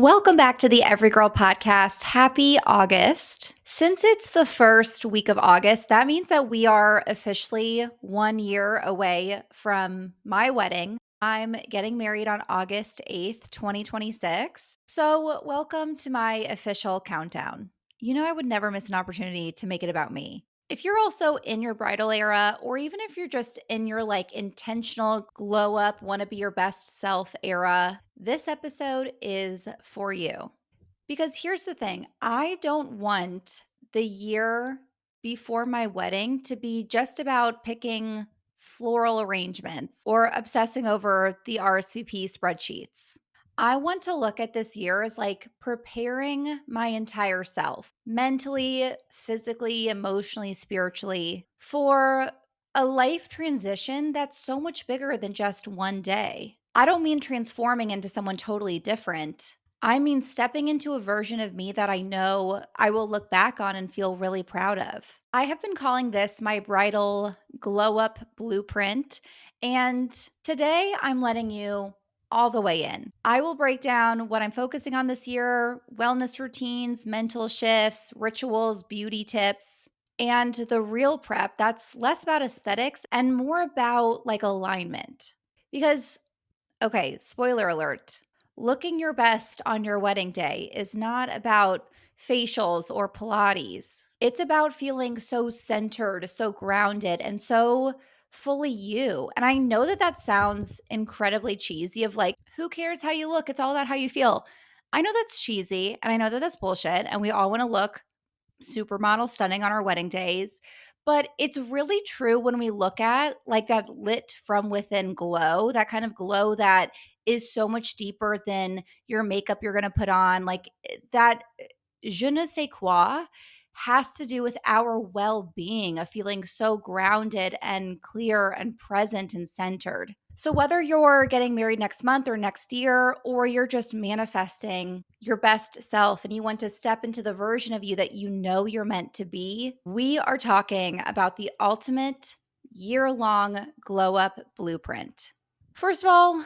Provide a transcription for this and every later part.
Welcome back to the Everygirl podcast. Happy August. Since it's the first week of August, that means that we are officially 1 year away from my wedding. I'm getting married on August 8th, 2026. So, welcome to my official countdown. You know, I would never miss an opportunity to make it about me. If you're also in your bridal era, or even if you're just in your intentional glow up, want to be your best self era, this episode is for you. Because here's the thing, I don't want the year before my wedding to be just about picking floral arrangements or obsessing over the RSVP spreadsheets. I want to look at this year as preparing my entire self mentally, physically, emotionally, spiritually for a life transition that's so much bigger than just one day. I don't mean transforming into someone totally different. I mean stepping into a version of me that I know I will look back on and feel really proud of. I have been calling this my bridal glow up blueprint. And today I'm letting you all the way in. I will break down what I'm focusing on this year, wellness routines, mental shifts, rituals, beauty tips, and the real prep that's less about aesthetics and more about alignment. Because, okay, spoiler alert, looking your best on your wedding day is not about facials or Pilates. It's about feeling so centered, so grounded, and so fully you. And I know that that sounds incredibly cheesy of who cares how you look? It's all about how you feel. I know that's cheesy and I know that that's bullshit. And we all want to look supermodel stunning on our wedding days. But it's really true when we look at that lit from within glow, that kind of glow that is so much deeper than your makeup you're going to put on. That je ne sais quoi has to do with our well being, of feeling so grounded and clear and present and centered. So, whether you're getting married next month or next year, or you're just manifesting your best self and you want to step into the version of you that you know you're meant to be, we are talking about the ultimate year long glow up blueprint. First of all,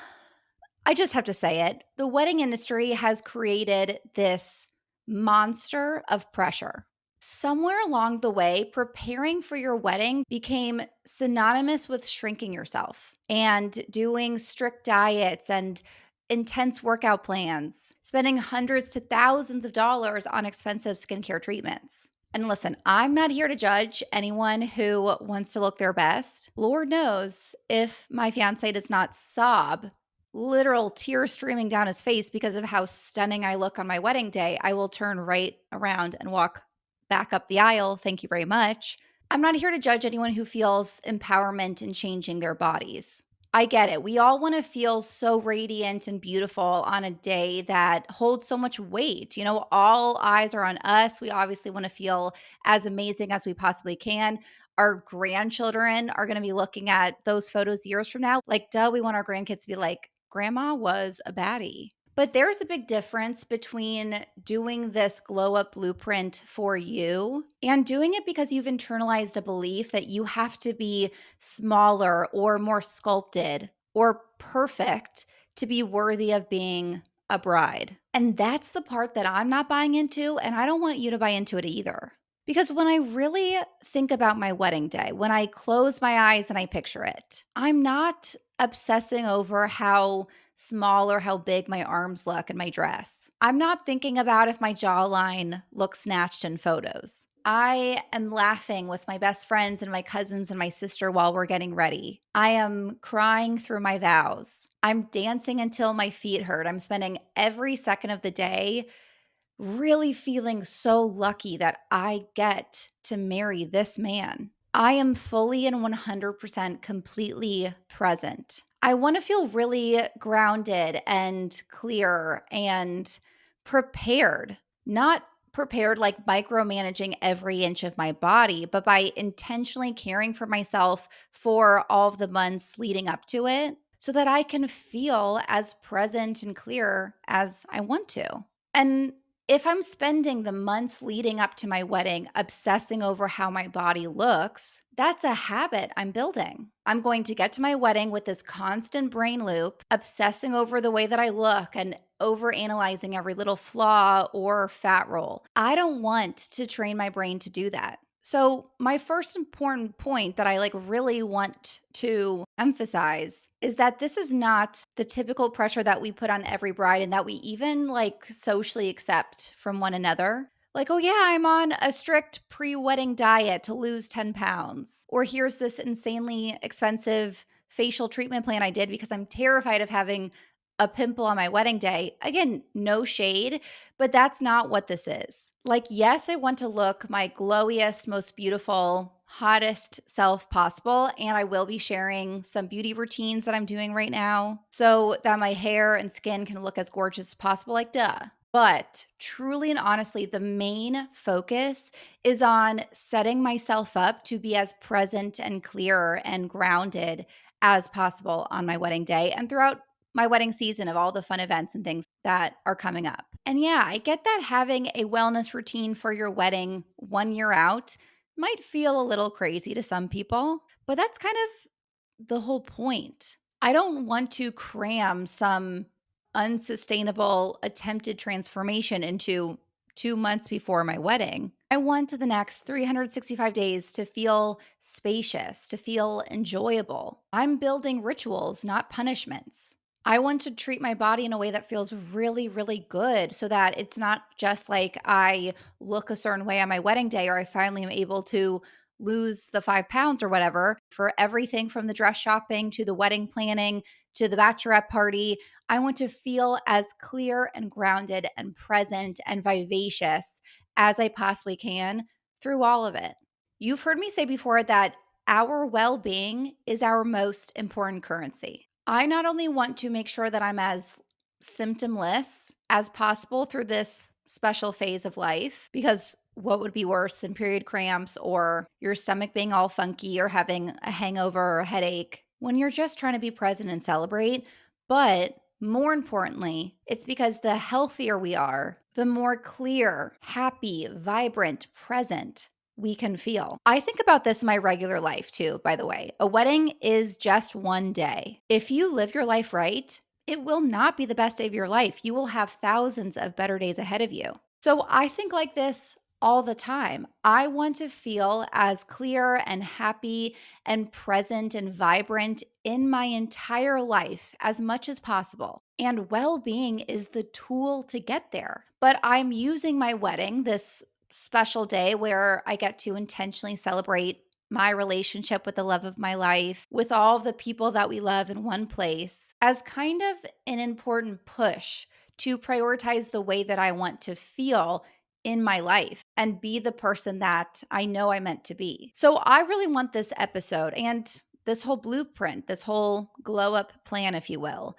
I just have to say it. The wedding industry has created this monster of pressure. Somewhere along the way, preparing for your wedding became synonymous with shrinking yourself and doing strict diets and intense workout plans, spending hundreds to thousands of dollars on expensive skincare treatments. And listen, I'm not here to judge anyone who wants to look their best. Lord knows if my fiance does not sob literal tears streaming down his face because of how stunning I look on my wedding day, I will turn right around and walk back up the aisle. Thank you very much. I'm not here to judge anyone who feels empowerment in changing their bodies. I get it. We all want to feel so radiant and beautiful on a day that holds so much weight. You know, all eyes are on us. We obviously want to feel as amazing as we possibly can. Our grandchildren are going to be looking at those photos years from now. Duh, we want our grandkids to be like, Grandma was a baddie. But there's a big difference between doing this glow up blueprint for you and doing it because you've internalized a belief that you have to be smaller or more sculpted or perfect to be worthy of being a bride. And that's the part that I'm not buying into, and I don't want you to buy into it either. Because when I really think about my wedding day, when I close my eyes and I picture it, I'm not obsessing over how small or how big my arms look in my dress. I'm not thinking about if my jawline looks snatched in photos. I am laughing with my best friends and my cousins and my sister while we're getting ready. I am crying through my vows. I'm dancing until my feet hurt. I'm spending every second of the day really feeling so lucky that I get to marry this man. I am fully and 100% completely present. I want to feel really grounded and clear and prepared, not prepared like micromanaging every inch of my body, but by intentionally caring for myself for all of the months leading up to it so that I can feel as present and clear as I want to. And If I'm spending the months leading up to my wedding obsessing over how my body looks, that's a habit I'm building. I'm going to get to my wedding with this constant brain loop, obsessing over the way that I look and over analyzing every little flaw or fat roll. I don't want to train my brain to do that. So, my first important point that I really want to emphasize is that this is not the typical pressure that we put on every bride and that we even socially accept from one another. Like, oh, yeah, I'm on a strict pre wedding diet to lose 10 pounds. Or here's this insanely expensive facial treatment plan I did because I'm terrified of having a pimple on my wedding day. Again, no shade, but that's not what this is. Like, yes, I want to look my glowiest, most beautiful, hottest self possible. And I will be sharing some beauty routines that I'm doing right now so that my hair and skin can look as gorgeous as possible. Like, duh. But truly and honestly, the main focus is on setting myself up to be as present and clear and grounded as possible on my wedding day and throughout my wedding season of all the fun events and things that are coming up. And yeah, I get that having a wellness routine for your wedding 1 year out might feel a little crazy to some people, but that's kind of the whole point. I don't want to cram some unsustainable attempted transformation into 2 months before my wedding. I want the next 365 days to feel spacious, to feel enjoyable. I'm building rituals, not punishments. I want to treat my body in a way that feels really, really good so that it's not just like I look a certain way on my wedding day or I finally am able to lose the 5 pounds or whatever. For everything from the dress shopping to the wedding planning to the bachelorette party, I want to feel as clear and grounded and present and vivacious as I possibly can through all of it. You've heard me say before that our well being is our most important currency. I not only want to make sure that I'm as symptomless as possible through this special phase of life, because what would be worse than period cramps or your stomach being all funky or having a hangover or a headache when you're just trying to be present and celebrate? But more importantly, it's because the healthier we are, the more clear, happy, vibrant, present we can feel. I think about this in my regular life too, by the way. A wedding is just one day. If you live your life right, it will not be the best day of your life. You will have thousands of better days ahead of you. So I think like this all the time. I want to feel as clear and happy and present and vibrant in my entire life as much as possible. And well being is the tool to get there. But I'm using my wedding, this special day where I get to intentionally celebrate my relationship with the love of my life, with all the people that we love in one place, as kind of an important push to prioritize the way that I want to feel in my life and be the person that I know I meant to be. So I really want this episode and this whole blueprint, this whole glow up plan, if you will,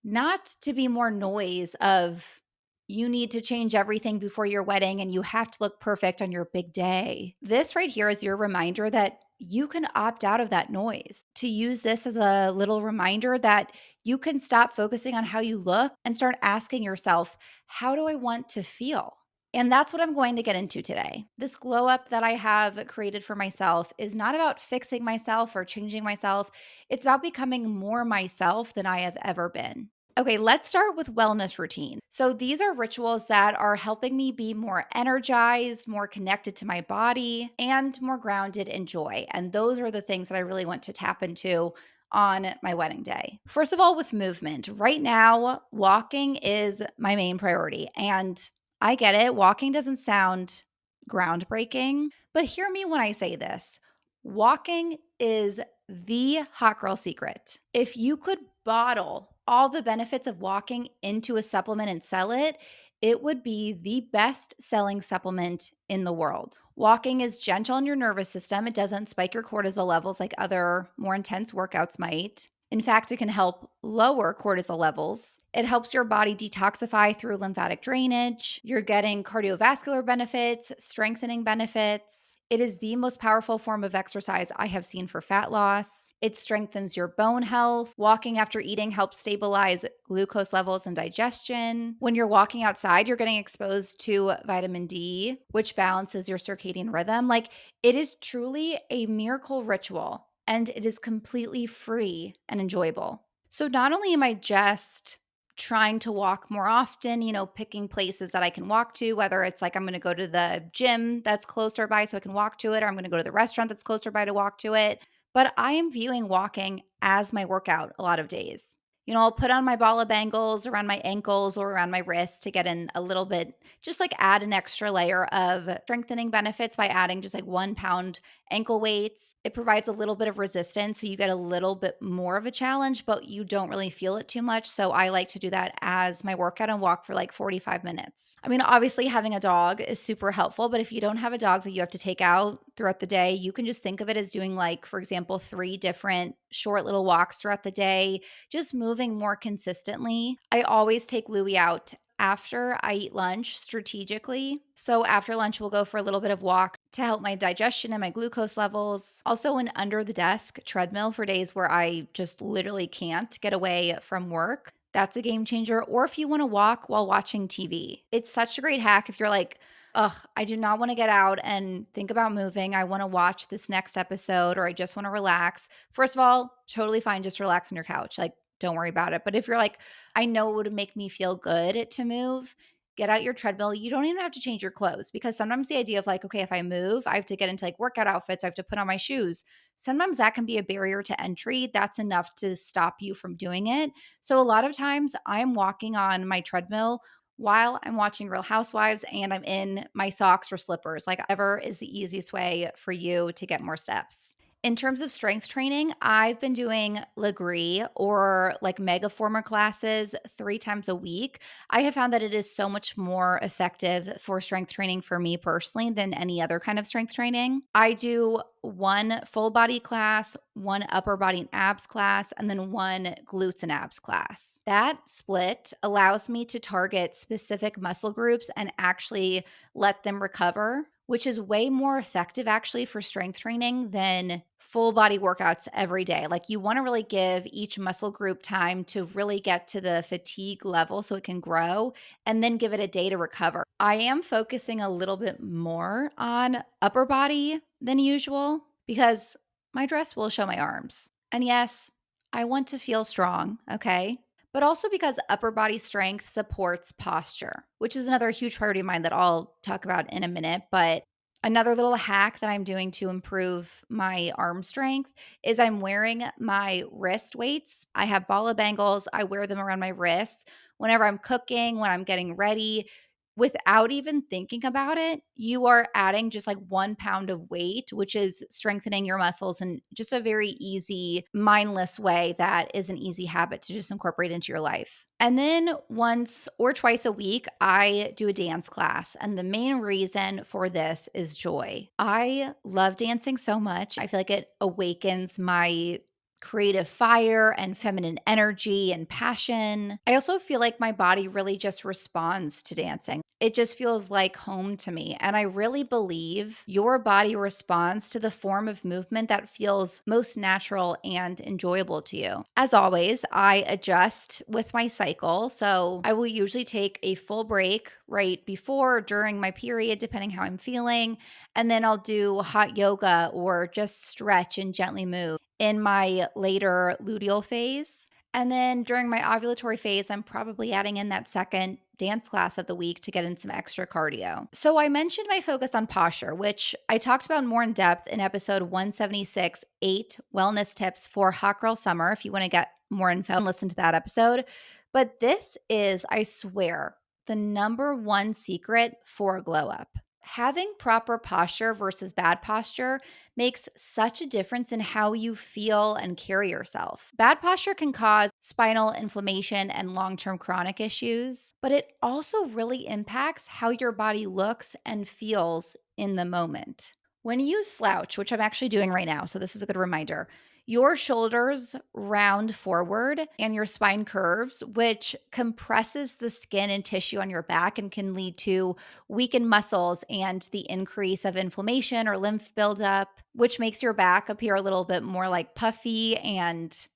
not to be more noise of you need to change everything before your wedding and you have to look perfect on your big day. This right here is your reminder that you can opt out of that noise. To use this as a little reminder that you can stop focusing on how you look and start asking yourself, how do I want to feel? And that's what I'm going to get into today. This glow up that I have created for myself is not about fixing myself or changing myself. It's about becoming more myself than I have ever been. Okay, let's start with wellness routine. So these are rituals that are helping me be more energized, more connected to my body, and more grounded in joy. And those are the things that I really want to tap into on my wedding day. First of all, with movement. Right now, walking is my main priority. And I get it, walking doesn't sound groundbreaking, but hear me when I say this. Walking is the hot girl secret. If you could bottle all the benefits of walking into a supplement and sell it, it would be the best selling supplement in the world. Walking is gentle on your nervous system. It doesn't spike your cortisol levels like other more intense workouts might. In fact, it can help lower cortisol levels. It helps your body detoxify through lymphatic drainage. You're getting cardiovascular benefits, strengthening benefits. It is the most powerful form of exercise I have seen for fat loss. It strengthens your bone health. Walking after eating helps stabilize glucose levels and digestion. When you're walking outside, you're getting exposed to vitamin D, which balances your circadian rhythm. Like, it is truly a miracle ritual, and it is completely free and enjoyable. So, not only am I just trying to walk more often, picking places that I can walk to, whether it's like I'm going to go to the gym that's closer by so I can walk to it, or I'm going to go to the restaurant that's closer by to walk to it. But I am viewing walking as my workout a lot of days. I'll put on my ball of bangles around my ankles or around my wrists to get in a little bit, just like add an extra layer of strengthening benefits by adding just like 1 pound ankle weights. It provides a little bit of resistance, so you get a little bit more of a challenge, but you don't really feel it too much. So I like to do that as my workout and walk for like 45 minutes. I mean, obviously, having a dog is super helpful, but if you don't have a dog that you have to take out throughout the day, you can just think of it as doing, like, for example, 3 different short little walks throughout the day, just moving more consistently. I always take Louie out after I eat lunch strategically. So after lunch, we'll go for a little bit of walk to help my digestion and my glucose levels. Also, an under the desk treadmill for days where I just literally can't get away from work. That's a game changer. Or if you want to walk while watching TV, it's such a great hack if you're like, ugh, I do not want to get out and think about moving. I want to watch this next episode or I just want to relax. First of all, totally fine. Just relax on your couch. Like, don't worry about it. But if you're like, I know it would make me feel good to move, get out your treadmill. You don't even have to change your clothes because sometimes the idea of like, okay, if I move, I have to get into like workout outfits, I have to put on my shoes. Sometimes that can be a barrier to entry. That's enough to stop you from doing it. So a lot of times I'm walking on my treadmill while I'm watching Real Housewives and I'm in my socks or slippers. Like, ever is the easiest way for you to get more steps. In terms of strength training, I've been doing Legree or like mega former classes 3 times a week. I have found that it is so much more effective for strength training for me personally than any other kind of strength training. I do one full body class, one upper body and abs class, and then one glutes and abs class. That split allows me to target specific muscle groups and actually let them recover, which is way more effective actually for strength training than full body workouts every day. Like, you want to really give each muscle group time to really get to the fatigue level so it can grow and then give it a day to recover. I am focusing a little bit more on upper body than usual because my dress will show my arms. And yes, I want to feel strong, okay? But also because upper body strength supports posture, which is another huge priority of mine that I'll talk about in a minute. But another little hack that I'm doing to improve my arm strength is I'm wearing my wrist weights. I have ball of bangles, I wear them around my wrists whenever I'm cooking, when I'm getting ready. Without even thinking about it, you are adding just like 1 pound of weight, which is strengthening your muscles in just a very easy, mindless way that is an easy habit to just incorporate into your life. And then once or twice a week, I do a dance class. And the main reason for this is joy. I love dancing so much. I feel like it awakens my creative fire and feminine energy and passion. I also feel like my body really just responds to dancing. It just feels like home to me. And I really believe your body responds to the form of movement that feels most natural and enjoyable to you. As always, I adjust with my cycle. So I will usually take a full break right before or during my period, depending how I'm feeling. And then I'll do hot yoga or just stretch and gently move in my later luteal phase. And then during my ovulatory phase, I'm probably adding in that second dance class of the week to get in some extra cardio. So I mentioned my focus on posture, which I talked about more in depth in episode 176, 8 wellness tips for hot girl summer. If you want to get more info, listen to that episode. But this is, I swear, the number one secret for a glow up. Having proper posture versus bad posture makes such a difference in how you feel and carry yourself. Bad posture can cause spinal inflammation and long term chronic issues, but it also really impacts how your body looks and feels in the moment. When you slouch, which I'm actually doing right now, so this is a good reminder, Your shoulders round forward and your spine curves, which compresses the skin and tissue on your back and can lead to weakened muscles and the increase of inflammation or lymph buildup, which makes your back appear a little bit more like puffy and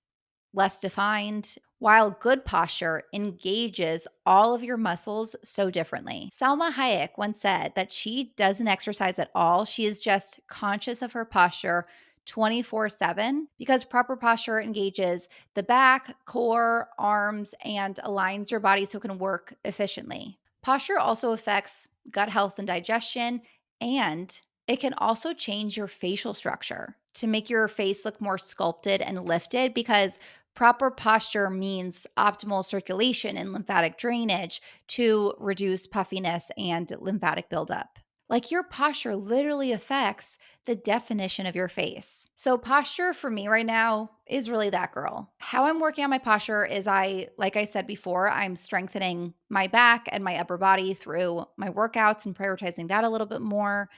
less defined, while good posture engages all of your muscles so differently. Salma Hayek once said that she doesn't exercise at all. She is just conscious of her posture 24/7 because proper posture engages the back, core, arms, and aligns your body so it can work efficiently. Posture also affects gut health and digestion, and it can also change your facial structure to make your face look more sculpted and lifted because proper posture means optimal circulation and lymphatic drainage to reduce puffiness and lymphatic buildup. Like your posture literally affects the definition of your face. So, posture for me right now is really that girl. How I'm working on my posture is like I said before, I'm strengthening my back and my upper body through my workouts and prioritizing that a little bit more.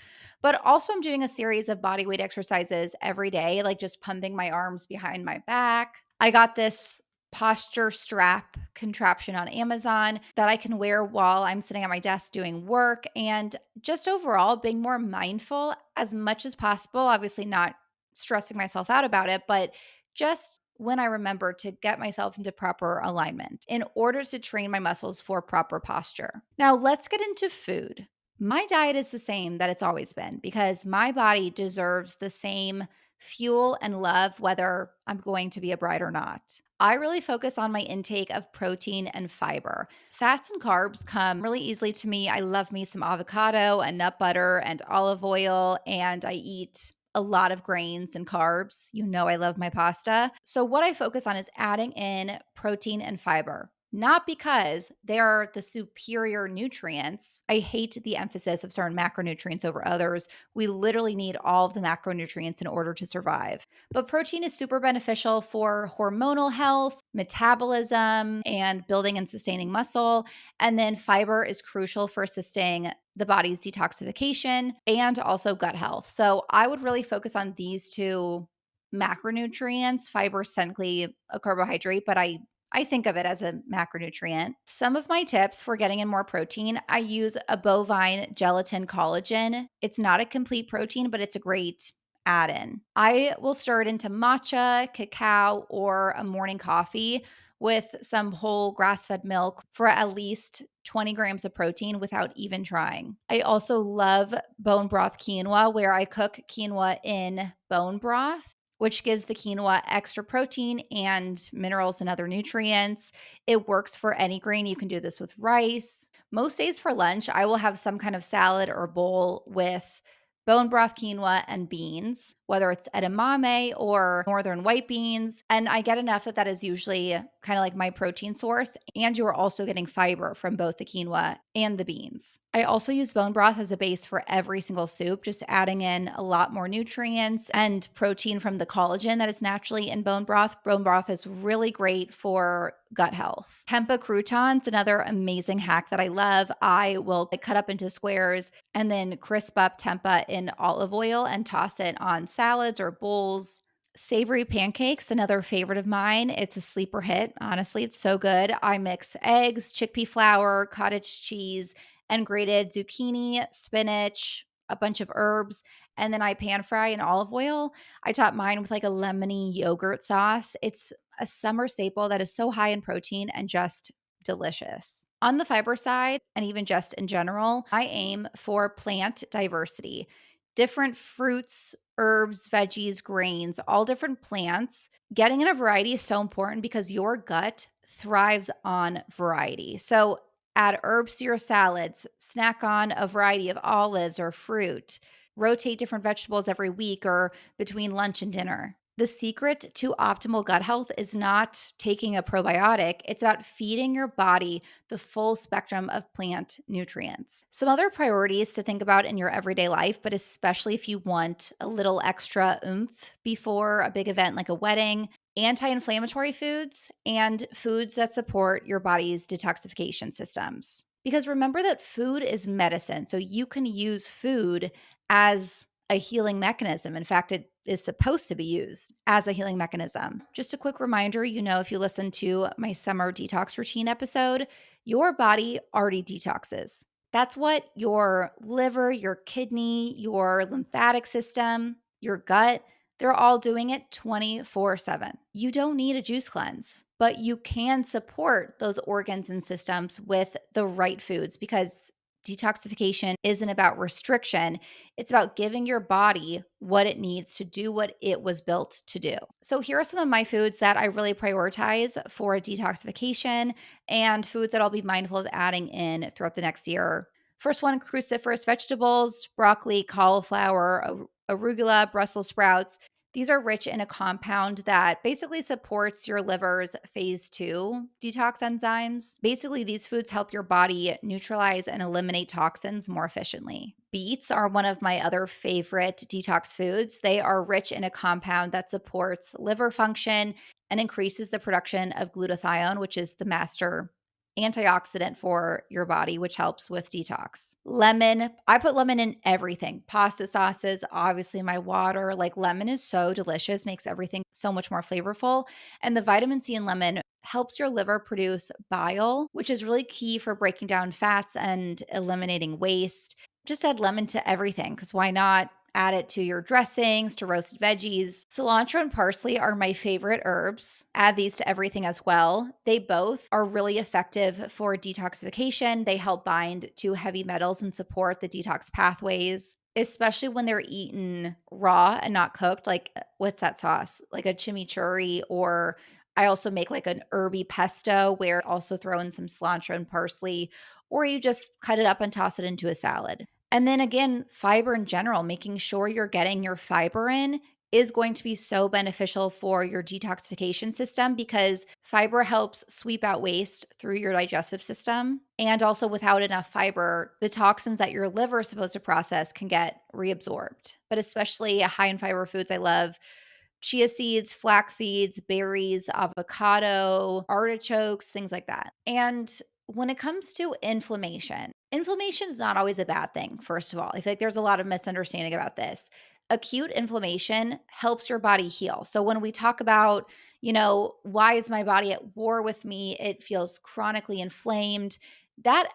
But also, I'm doing a series of body weight exercises every day, like just pumping my arms behind my back. I got this posture strap contraption on Amazon that I can wear while I'm sitting at my desk doing work, and just overall being more mindful as much as possible. Obviously, not stressing myself out about it, but just when I remember to get myself into proper alignment in order to train my muscles for proper posture. Now, let's get into food. My diet is the same that it's always been because my body deserves the same fuel and love whether I'm going to be a bride or not. I really focus on my intake of protein and fiber. Fats and carbs come really easily to me. I love me some avocado and nut butter and olive oil, and I eat a lot of grains and carbs. You know, I love my pasta. So, what I focus on is adding in protein and fiber. Not because they are the superior nutrients. I hate the emphasis of certain macronutrients over others. We literally need all of the macronutrients in order to survive. But protein is super beneficial for hormonal health, metabolism, and building and sustaining muscle. And then fiber is crucial for assisting the body's detoxification and also gut health. So I would really focus on these two macronutrients. Fiber is technically a carbohydrate, but I think of it as a macronutrient. Some of my tips for getting in more protein, I use a bovine gelatin collagen. It's not a complete protein, but it's a great add in. I will stir it into matcha, cacao, or a morning coffee with some whole grass fed milk for at least 20 grams of protein without even trying. I also love bone broth quinoa, where I cook quinoa in bone broth, which gives the quinoa extra protein and minerals and other nutrients. It works for any grain. You can do this with rice. Most days for lunch, I will have some kind of salad or bowl with bone broth quinoa and beans, whether it's edamame or northern white beans. And I get enough that that is usually kind of like my protein source. And you're also getting fiber from both the quinoa and the beans. I also use bone broth as a base for every single soup, just adding in a lot more nutrients and protein from the collagen that is naturally in bone broth. Bone broth is really great for gut health. Tempeh croutons, another amazing hack that I love. I will cut up into squares and then crisp up tempeh in olive oil and toss it on salads or bowls. Savory pancakes, another favorite of mine. It's a sleeper hit. Honestly, it's so good. I mix eggs, chickpea flour, cottage cheese, and grated zucchini, spinach, a bunch of herbs, and then I pan fry in olive oil. I top mine with like a lemony yogurt sauce. It's a summer staple that is so high in protein and just delicious. On the fiber side, and even just in general, I aim for plant diversity. Different fruits, herbs, veggies, grains, all different plants. Getting in a variety is so important because your gut thrives on variety. So add herbs to your salads, snack on a variety of olives or fruit, rotate different vegetables every week or between lunch and dinner. The secret to optimal gut health is not taking a probiotic, it's about feeding your body the full spectrum of plant nutrients. Some other priorities to think about in your everyday life, but especially if you want a little extra oomph before a big event like a wedding: anti-inflammatory foods and foods that support your body's detoxification systems. Because remember that food is medicine, so you can use food as a healing mechanism. In fact, it is supposed to be used as a healing mechanism. Just a quick reminder, if you listen to my summer detox routine episode, your body already detoxes. That's what your liver, your kidney, your lymphatic system, your gut, they're all doing it 24/7. You don't need a juice cleanse, but you can support those organs and systems with the right foods because detoxification isn't about restriction. It's about giving your body what it needs to do what it was built to do. So, here are some of my foods that I really prioritize for detoxification and foods that I'll be mindful of adding in throughout the next year. First one, cruciferous vegetables, broccoli, cauliflower, arugula, Brussels sprouts. These are rich in a compound that basically supports your liver's phase 2 detox enzymes. Basically, these foods help your body neutralize and eliminate toxins more efficiently. Beets are one of my other favorite detox foods. They are rich in a compound that supports liver function and increases the production of glutathione, which is the master antioxidant for your body, which helps with detox. Lemon, I put lemon in everything. Pasta sauces, obviously my water. Like lemon is so delicious, makes everything so much more flavorful. And the vitamin C in lemon helps your liver produce bile, which is really key for breaking down fats and eliminating waste. Just add lemon to everything because why not? Add it to your dressings, to roasted veggies. Cilantro and parsley are my favorite herbs. Add these to everything as well. They both are really effective for detoxification. They help bind to heavy metals and support the detox pathways, especially when they're eaten raw and not cooked. Like, what's that sauce? Like a chimichurri, or I also make like an herby pesto where I also throw in some cilantro and parsley, or you just cut it up and toss it into a salad. And then again, fiber in general, making sure you're getting your fiber in is going to be so beneficial for your detoxification system because fiber helps sweep out waste through your digestive system. And also, without enough fiber, the toxins that your liver is supposed to process can get reabsorbed. But especially high in fiber foods, I love chia seeds, flax seeds, berries, avocado, artichokes, things like that. And when it comes to inflammation is not always a bad thing, first of all. I feel like there's a lot of misunderstanding about this. Acute inflammation helps your body heal. So when we talk about, why is my body at war with me? It feels chronically inflamed. That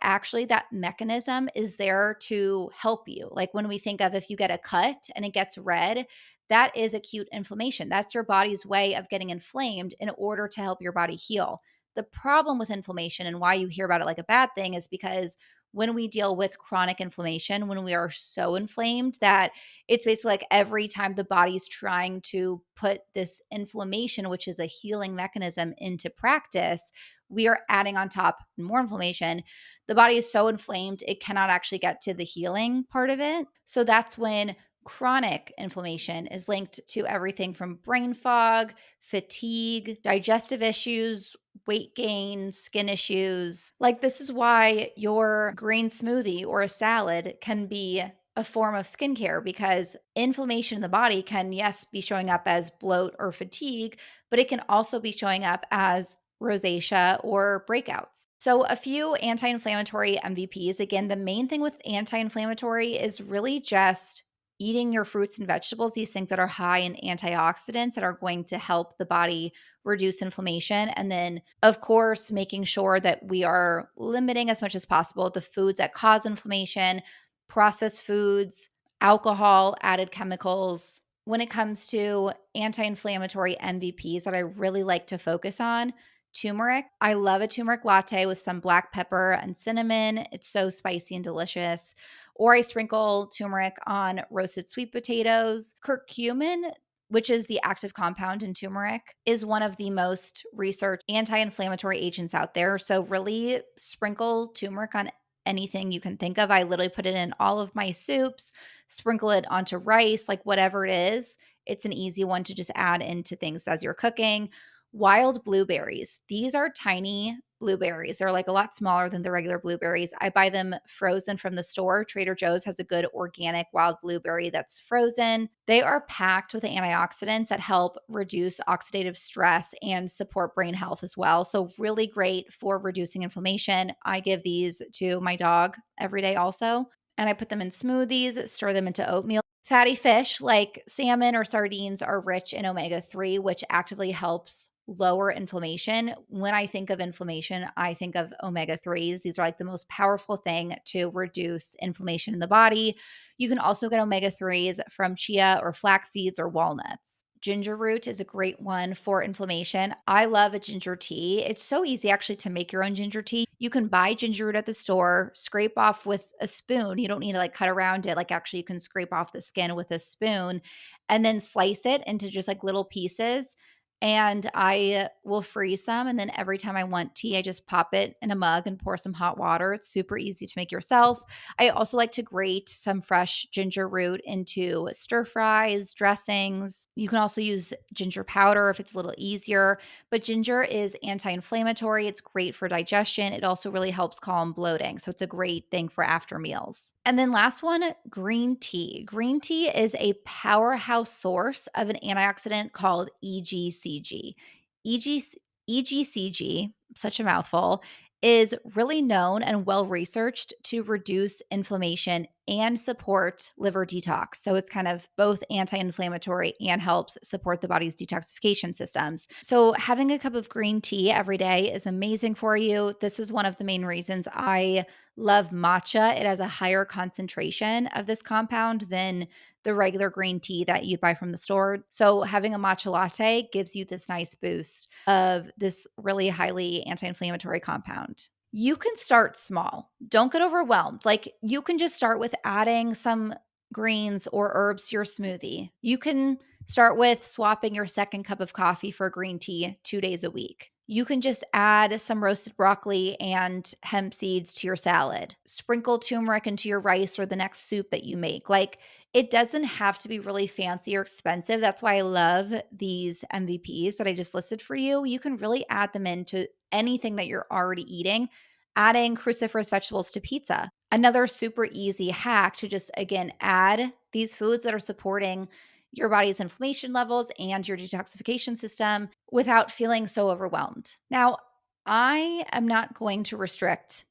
mechanism is there to help you. Like when we think of if you get a cut and it gets red, that is acute inflammation. That's your body's way of getting inflamed in order to help your body heal. The problem with inflammation and why you hear about it like a bad thing is because when we deal with chronic inflammation, when we are so inflamed that it's basically like every time the body's trying to put this inflammation, which is a healing mechanism, into practice, we are adding on top more inflammation. The body is so inflamed, it cannot actually get to the healing part of it. So that's when chronic inflammation is linked to everything from brain fog, fatigue, digestive issues, weight gain, skin issues. Like, this is why your green smoothie or a salad can be a form of skincare because inflammation in the body can, yes, be showing up as bloat or fatigue, but it can also be showing up as rosacea or breakouts. So, a few anti inflammatory MVPs. Again, the main thing with anti inflammatory is really just eating your fruits and vegetables, these things that are high in antioxidants that are going to help the body reduce inflammation. And then, of course, making sure that we are limiting as much as possible the foods that cause inflammation, processed foods, alcohol, added chemicals. When it comes to anti inflammatory MVPs that I really like to focus on, turmeric. I love a turmeric latte with some black pepper and cinnamon. It's so spicy and delicious. Or I sprinkle turmeric on roasted sweet potatoes. Curcumin, which is the active compound in turmeric, is one of the most researched anti inflammatory agents out there. So, really sprinkle turmeric on anything you can think of. I literally put it in all of my soups, sprinkle it onto rice, like whatever it is. It's an easy one to just add into things as you're cooking. Wild blueberries. These are tiny blueberries. They're like a lot smaller than the regular blueberries. I buy them frozen from the store. Trader Joe's has a good organic wild blueberry that's frozen. They are packed with antioxidants that help reduce oxidative stress and support brain health as well. So, really great for reducing inflammation. I give these to my dog every day also. And I put them in smoothies, stir them into oatmeal. Fatty fish like salmon or sardines are rich in omega-3, which actively helps lower inflammation. When I think of inflammation, I think of omega-3s. These are like the most powerful thing to reduce inflammation in the body. You can also get omega-3s from chia or flax seeds or walnuts. Ginger root is a great one for inflammation. I love a ginger tea. It's so easy actually to make your own ginger tea. You can buy ginger root at the store, scrape off with a spoon. You don't need to like cut around it. Like actually you can scrape off the skin with a spoon and then slice it into just like little pieces. And I will freeze some. And then every time I want tea, I just pop it in a mug and pour some hot water. It's super easy to make yourself. I also like to grate some fresh ginger root into stir fries, dressings. You can also use ginger powder if it's a little easier. But ginger is anti inflammatory. It's great for digestion. It also really helps calm bloating. So it's a great thing for after meals. And then last one, green tea. Green tea is a powerhouse source of an antioxidant called EGCG. EG, EGCG, such a mouthful, is really known and well researched to reduce inflammation and support liver detox. So it's kind of both anti inflammatory and helps support the body's detoxification systems. So having a cup of green tea every day is amazing for you. This is one of the main reasons I love matcha. It has a higher concentration of this compound than the regular green tea that you buy from the store. So having a matcha latte gives you this nice boost of this really highly anti-inflammatory compound. You can start small. Don't get overwhelmed. Like you can just start with adding some greens or herbs to your smoothie. You can start with swapping your second cup of coffee for green tea 2 days a week. You can just add some roasted broccoli and hemp seeds to your salad. Sprinkle turmeric into your rice or the next soup that you make. Like it doesn't have to be really fancy or expensive. That's why I love these MVPs that I just listed for you. You can really add them into anything that you're already eating, adding cruciferous vegetables to pizza. Another super easy hack to just, again, add these foods that are supporting your body's inflammation levels and your detoxification system without feeling so overwhelmed. Now, I am not going to restrict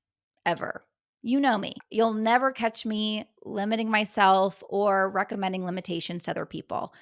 ever. You know me. You'll never catch me limiting myself or recommending limitations to other people.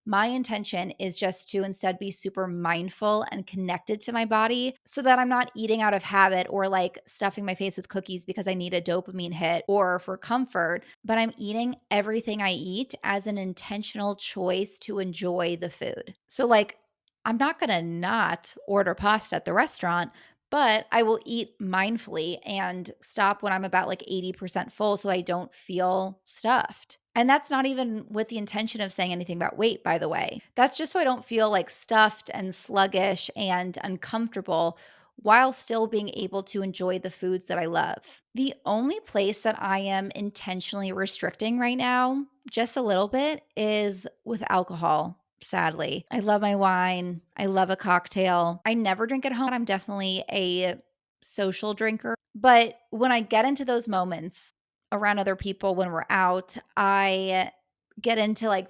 My intention is just to instead be super mindful and connected to my body so that I'm not eating out of habit or like stuffing my face with cookies because I need a dopamine hit or for comfort, but I'm eating everything I eat as an intentional choice to enjoy the food. So, like, I'm not going to not order pasta at the restaurant, but I will eat mindfully and stop when I'm about like 80% full so I don't feel stuffed. And that's not even with the intention of saying anything about weight, by the way. That's just so I don't feel like stuffed and sluggish and uncomfortable while still being able to enjoy the foods that I love. The only place that I am intentionally restricting right now, just a little bit, is with alcohol. Sadly, I love my wine. I love a cocktail. I never drink at home. I'm definitely a social drinker. But when I get into those moments around other people when we're out, I get into like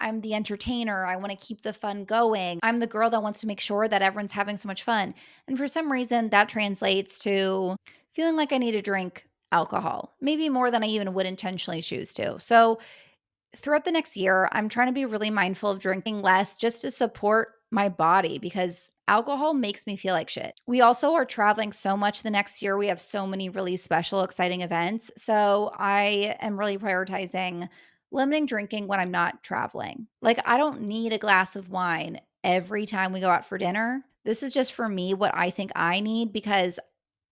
I'm the entertainer. I want to keep the fun going. I'm the girl that wants to make sure that everyone's having so much fun. And for some reason that translates to feeling like I need to drink alcohol, maybe more than I even would intentionally choose to. So throughout the next year, I'm trying to be really mindful of drinking less just to support my body because alcohol makes me feel like shit. We also are traveling so much the next year. We have so many really special, exciting events. So I am really prioritizing limiting drinking when I'm not traveling. Like, I don't need a glass of wine every time we go out for dinner. This is just for me what I think I need because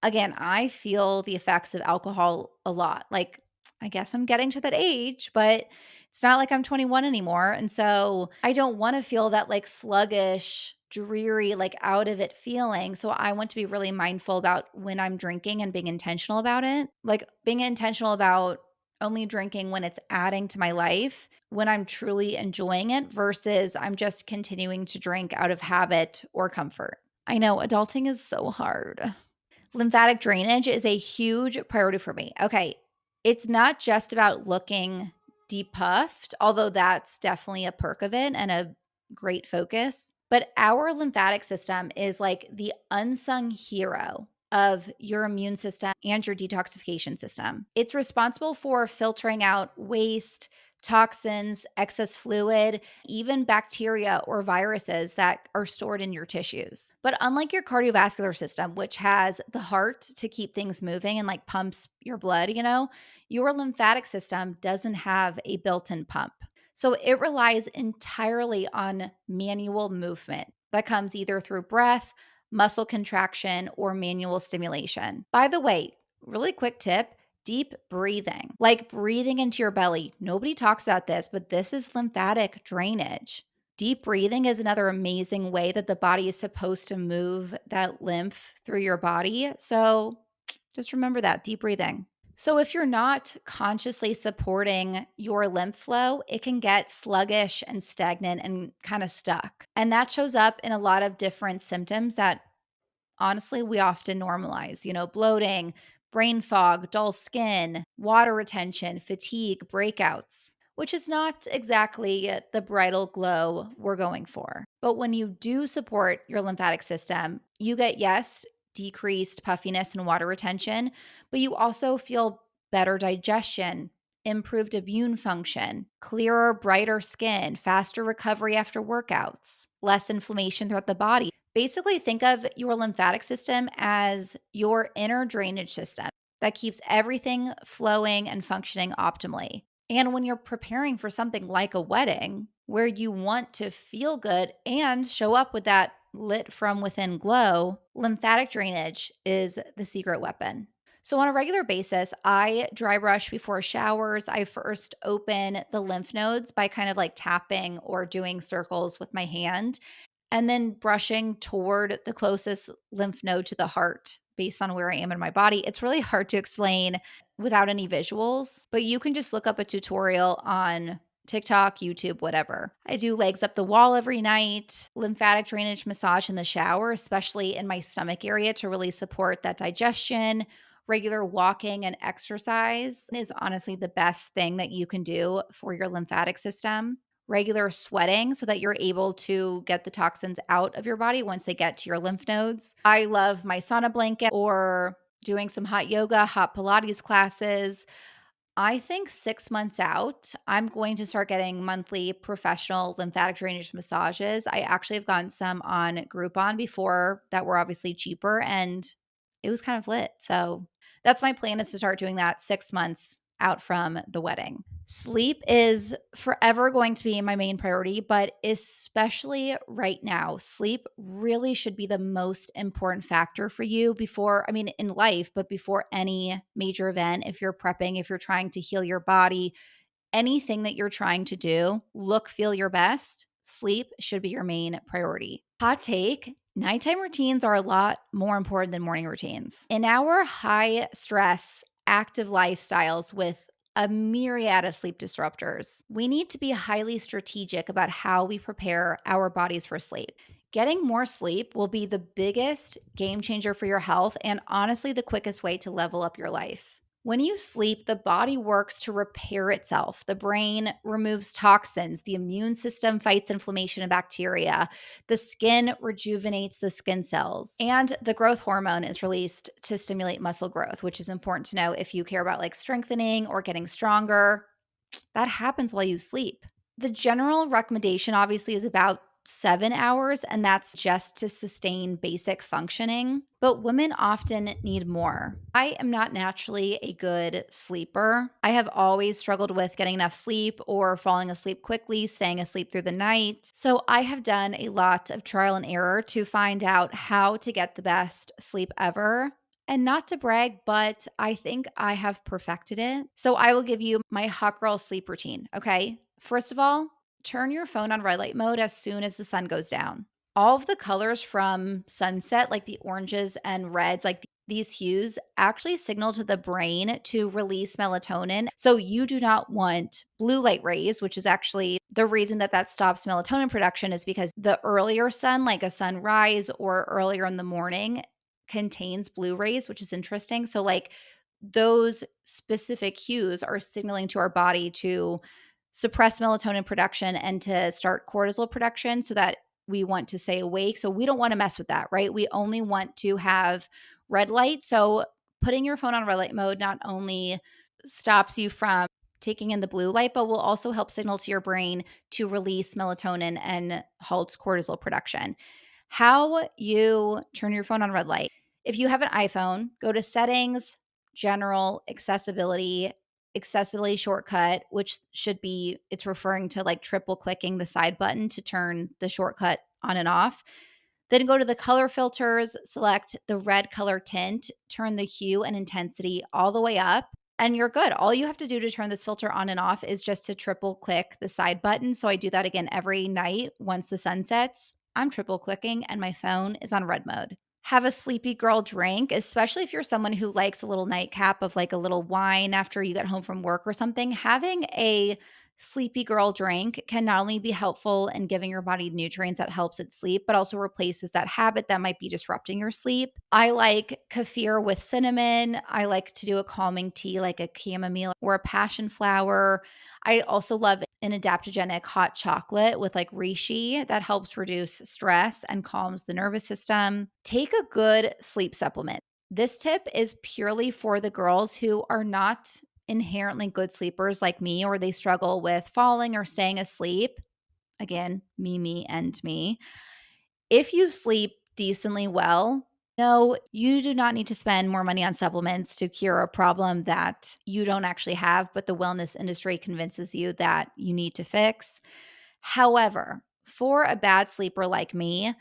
again, I feel the effects of alcohol a lot. Like, I guess I'm getting to that age, but it's not like I'm 21 anymore. And so I don't want to feel that like sluggish, dreary, like out of it feeling. So I want to be really mindful about when I'm drinking and being intentional about it. Like being intentional about only drinking when it's adding to my life, when I'm truly enjoying it versus I'm just continuing to drink out of habit or comfort. I know adulting is so hard. Lymphatic drainage is a huge priority for me. Okay, it's not just about looking depuffed, although that's definitely a perk of it and a great focus. But our lymphatic system is like the unsung hero of your immune system and your detoxification system. It's responsible for filtering out waste, toxins, excess fluid, even bacteria or viruses that are stored in your tissues. But unlike your cardiovascular system, which has the heart to keep things moving and like pumps your blood, your lymphatic system doesn't have a built in pump. So it relies entirely on manual movement that comes either through breath, muscle contraction, or manual stimulation. By the way, really quick tip: deep breathing, like breathing into your belly. Nobody talks about this, but this is lymphatic drainage. Deep breathing is another amazing way that the body is supposed to move that lymph through your body. So just remember that deep breathing. So, if you're not consciously supporting your lymph flow, it can get sluggish and stagnant and kind of stuck. And that shows up in a lot of different symptoms that honestly we often normalize, bloating, brain fog, dull skin, water retention, fatigue, breakouts, which is not exactly the bridal glow we're going for. But when you do support your lymphatic system, you get, yes, decreased puffiness and water retention, but you also feel better digestion, improved immune function, clearer, brighter skin, faster recovery after workouts, less inflammation throughout the body. Basically, think of your lymphatic system as your inner drainage system that keeps everything flowing and functioning optimally. And when you're preparing for something like a wedding, where you want to feel good and show up with that lit from within glow, lymphatic drainage is the secret weapon. So, on a regular basis, I dry brush before showers. I first open the lymph nodes by kind of like tapping or doing circles with my hand, and then brushing toward the closest lymph node to the heart based on where I am in my body. It's really hard to explain without any visuals, but you can just look up a tutorial on TikTok, YouTube, whatever. I do legs up the wall every night, lymphatic drainage massage in the shower, especially in my stomach area to really support that digestion. Regular walking and exercise is honestly the best thing that you can do for your lymphatic system. Regular sweating so that you're able to get the toxins out of your body once they get to your lymph nodes. I love my sauna blanket or doing some hot yoga, hot Pilates classes. I think 6 months out, I'm going to start getting monthly professional lymphatic drainage massages. I actually have gotten some on Groupon before that were obviously cheaper, and it was kind of lit. So that's my plan, is to start doing that 6 months out from the wedding. Sleep is forever going to be my main priority, but especially right now, sleep really should be the most important factor for you before, I mean, in life, but before any major event. If you're prepping, if you're trying to heal your body, anything that you're trying to do, look, feel your best, sleep should be your main priority. Hot take: nighttime routines are a lot more important than morning routines. In our high stress, active lifestyles with a myriad of sleep disruptors, we need to be highly strategic about how we prepare our bodies for sleep. Getting more sleep will be the biggest game changer for your health and honestly the quickest way to level up your life. When you sleep, the body works to repair itself. The brain removes toxins. The immune system fights inflammation and bacteria. The skin rejuvenates the skin cells. And the growth hormone is released to stimulate muscle growth, which is important to know if you care about like strengthening or getting stronger. That happens while you sleep. The general recommendation obviously is about 7 hours, and that's just to sustain basic functioning. But women often need more. I am not naturally a good sleeper. I have always struggled with getting enough sleep or falling asleep quickly, staying asleep through the night. So I have done a lot of trial and error to find out how to get the best sleep ever. And not to brag, but I think I have perfected it. So I will give you my hot girl sleep routine. Okay. First of all, turn your phone on red light mode as soon as the sun goes down. All of the colors from sunset, like the oranges and reds, like these hues, actually signal to the brain to release melatonin. So you do not want blue light rays, which is actually the reason that that stops melatonin production, is because the earlier sun, like a sunrise or earlier in the morning, contains blue rays, which is interesting. So, like, those specific hues are signaling to our body to suppress melatonin production and to start cortisol production so that we want to stay awake. So, we don't want to mess with that, right? We only want to have red light. So, putting your phone on red light mode not only stops you from taking in the blue light, but will also help signal to your brain to release melatonin and halts cortisol production. How you turn your phone on red light. If you have an iPhone, go to settings, general, accessibility shortcut, which should be, it's referring to like triple clicking the side button to turn the shortcut on and off. Then go to the color filters, select the red color tint, turn the hue and intensity all the way up, and you're good. All you have to do to turn this filter on and off is just to triple click the side button. So I do that again every night once the sun sets. I'm triple clicking and my phone is on red mode. Have a sleepy girl drink, especially if you're someone who likes a little nightcap of like a little wine after you get home from work or something. Having a sleepy girl drink can not only be helpful in giving your body nutrients that helps it sleep, but also replaces that habit that might be disrupting your sleep. I like kefir with cinnamon. I like to do a calming tea like a chamomile or a passion flower. I also love an adaptogenic hot chocolate with like reishi that helps reduce stress and calms the nervous system. Take a good sleep supplement. This tip is purely for the girls who are not inherently good sleepers like me, or they struggle with falling or staying asleep. Again, me, and me. If you sleep decently well, no, you do not need to spend more money on supplements to cure a problem that you don't actually have, but the wellness industry convinces you that you need to fix. However, for a bad sleeper like me,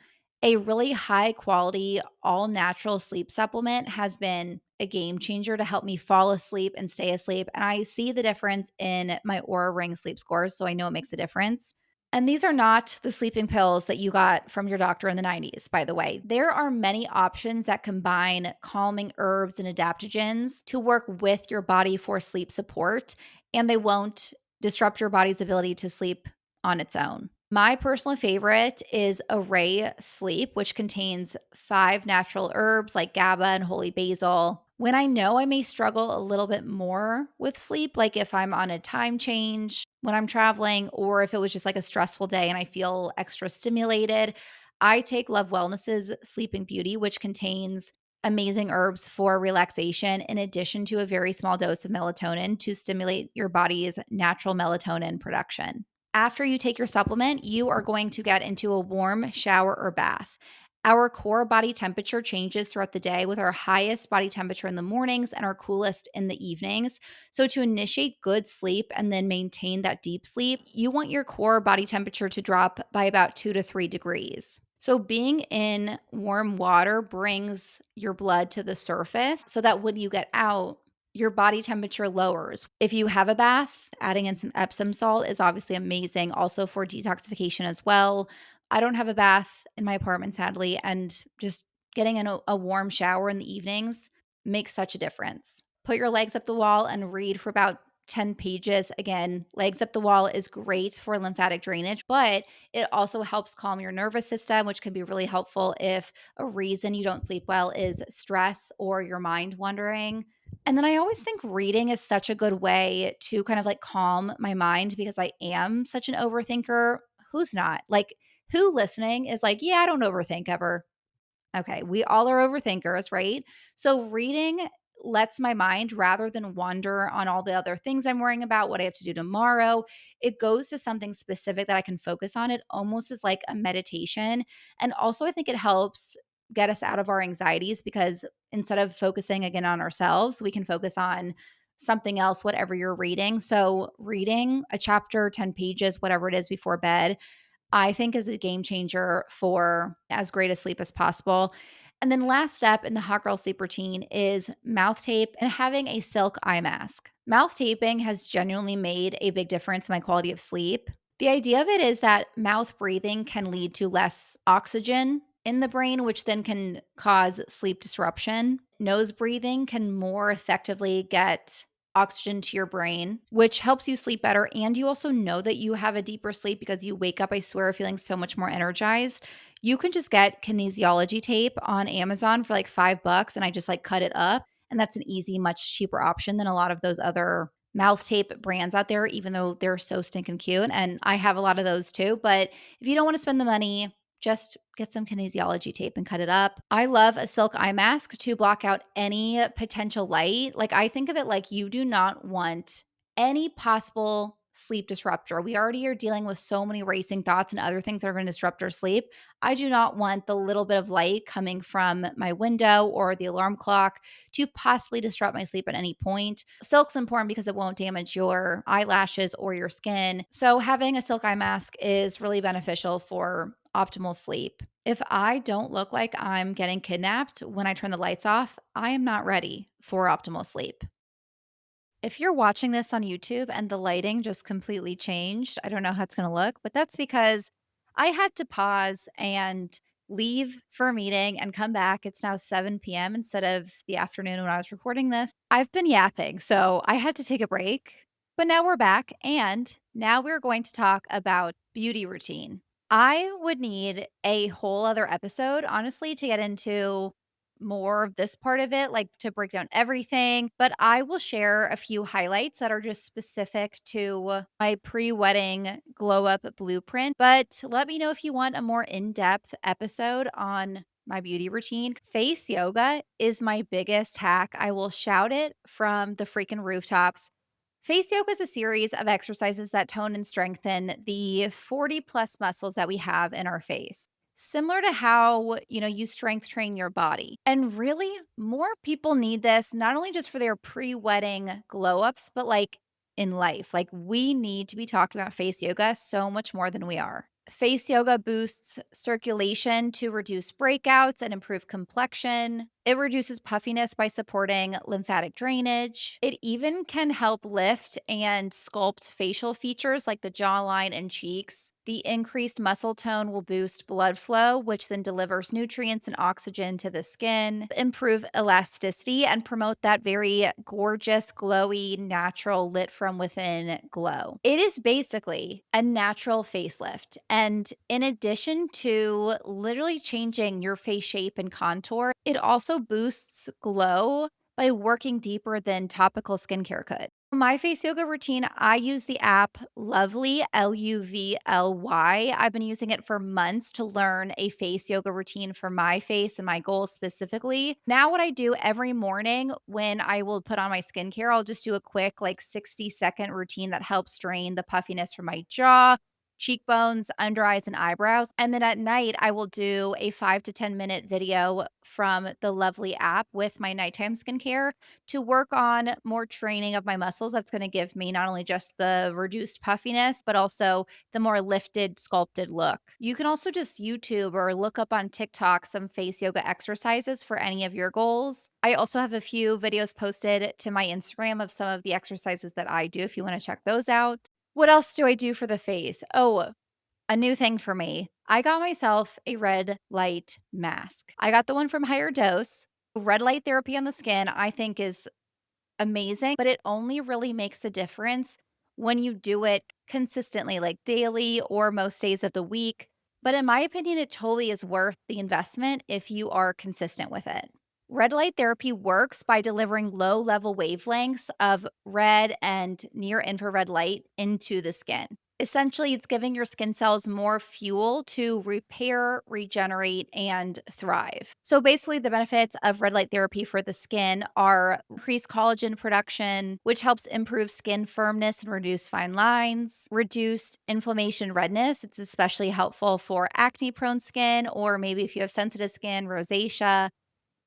a really high quality, all natural sleep supplement has been a game changer to help me fall asleep and stay asleep. And I see the difference in my Aura Ring sleep scores. So I know it makes a difference. And these are not the sleeping pills that you got from your doctor in the 90s, by the way. There are many options that combine calming herbs and adaptogens to work with your body for sleep support, and they won't disrupt your body's ability to sleep on its own. My personal favorite is Array Sleep, which contains 5 natural herbs like GABA and holy basil. When I know I may struggle a little bit more with sleep, like if I'm on a time change when I'm traveling, or if it was just like a stressful day and I feel extra stimulated, I take Love Wellness's Sleeping Beauty, which contains amazing herbs for relaxation, in addition to a very small dose of melatonin to stimulate your body's natural melatonin production. After you take your supplement, you are going to get into a warm shower or bath. Our core body temperature changes throughout the day, with our highest body temperature in the mornings and our coolest in the evenings. So, to initiate good sleep and then maintain that deep sleep, you want your core body temperature to drop by about 2 to 3 degrees. So, being in warm water brings your blood to the surface so that when you get out, your body temperature lowers. If you have a bath, adding in some Epsom salt is obviously amazing, also for detoxification as well. I don't have a bath in my apartment, sadly, and just getting in a warm shower in the evenings makes such a difference. Put your legs up the wall and read for about 10 pages. Again, legs up the wall is great for lymphatic drainage, but it also helps calm your nervous system, which can be really helpful if a reason you don't sleep well is stress or your mind wandering. And then I always think reading is such a good way to kind of like calm my mind because I am such an overthinker. Who's not? Like, who listening is like, yeah, I don't overthink ever. Okay, we all are overthinkers, right? So reading lets my mind, rather than wander on all the other things I'm worrying about, what I have to do tomorrow, it goes to something specific that I can focus on. It almost is like a meditation. And also, I think it helps get us out of our anxieties because instead of focusing again on ourselves, we can focus on something else, whatever you're reading. So, reading a chapter, 10 pages, whatever it is before bed, I think is a game changer for as great a sleep as possible. And then last step in the hot girl sleep routine is mouth tape and having a silk eye mask. Mouth taping has genuinely made a big difference in my quality of sleep. The idea of it is that mouth breathing can lead to less oxygen in the brain, which then can cause sleep disruption. Nose breathing can more effectively get oxygen to your brain, which helps you sleep better. And you also know that you have a deeper sleep because you wake up, I swear, feeling so much more energized. You can just get kinesiology tape on Amazon for like $5 and I just like cut it up. And that's an easy, much cheaper option than a lot of those other mouth tape brands out there, even though they're so stinking cute. And I have a lot of those too. But if you don't want to spend the money, just get some kinesiology tape and cut it up. I love a silk eye mask to block out any potential light. Like I think of it like you do not want any possible sleep disruptor. We already are dealing with so many racing thoughts and other things that are going to disrupt our sleep. I do not want the little bit of light coming from my window or the alarm clock to possibly disrupt my sleep at any point. Silk's important because it won't damage your eyelashes or your skin. So, having a silk eye mask is really beneficial for optimal sleep. If I don't look like I'm getting kidnapped when I turn the lights off, I am not ready for optimal sleep. If you're watching this on YouTube and the lighting just completely changed, I don't know how it's gonna look, but that's because I had to pause and leave for a meeting and come back. It's now 7 PM instead of the afternoon when I was recording this. I've been yapping, so I had to take a break, but now we're back, and now we're going to talk about beauty routine. I would need a whole other episode, honestly, to get into more of this part of it, like to break down everything. But I will share a few highlights that are just specific to my pre wedding glow up blueprint. But let me know if you want a more in depth episode on my beauty routine. Face yoga is my biggest hack. I will shout it from the freaking rooftops. Face yoga is a series of exercises that tone and strengthen the 40 plus muscles that we have in our face. Similar to how, you strength train your body. And really, more people need this not only just for their pre-wedding glow-ups, but like in life. Like we need to be talking about face yoga so much more than we are. Face yoga boosts circulation to reduce breakouts and improve complexion. It reduces puffiness by supporting lymphatic drainage. It even can help lift and sculpt facial features like the jawline and cheeks. The increased muscle tone will boost blood flow, which then delivers nutrients and oxygen to the skin, improve elasticity, and promote that very gorgeous, glowy, natural, lit from within glow. It is basically a natural facelift. And in addition to literally changing your face shape and contour, it also boosts glow by working deeper than topical skincare could. My face yoga routine, I use the app Lovely, Luvly. I've been using it for months to learn a face yoga routine for my face and my goals specifically. Now, what I do every morning when I will put on my skincare, I'll just do a quick, like 60-second routine that helps drain the puffiness from my jaw, cheekbones, under eyes, and eyebrows. And then at night, I will do a 5 to 10 minute video from the Lovely app with my nighttime skincare to work on more training of my muscles. That's going to give me not only just the reduced puffiness, but also the more lifted, sculpted look. You can also just YouTube or look up on TikTok some face yoga exercises for any of your goals. I also have a few videos posted to my Instagram of some of the exercises that I do if you want to check those out. What else do I do for the face? Oh, a new thing for me. I got myself a red light mask. I got the one from Higher Dose. Red light therapy on the skin, I think, is amazing, but it only really makes a difference when you do it consistently, like daily or most days of the week. But in my opinion, it totally is worth the investment if you are consistent with it. Red light therapy works by delivering low level wavelengths of red and near infrared light into the skin. Essentially, it's giving your skin cells more fuel to repair, regenerate, and thrive. So, basically, the benefits of red light therapy for the skin are increased collagen production, which helps improve skin firmness and reduce fine lines, reduced inflammation redness. It's especially helpful for acne prone skin, or maybe if you have sensitive skin, rosacea,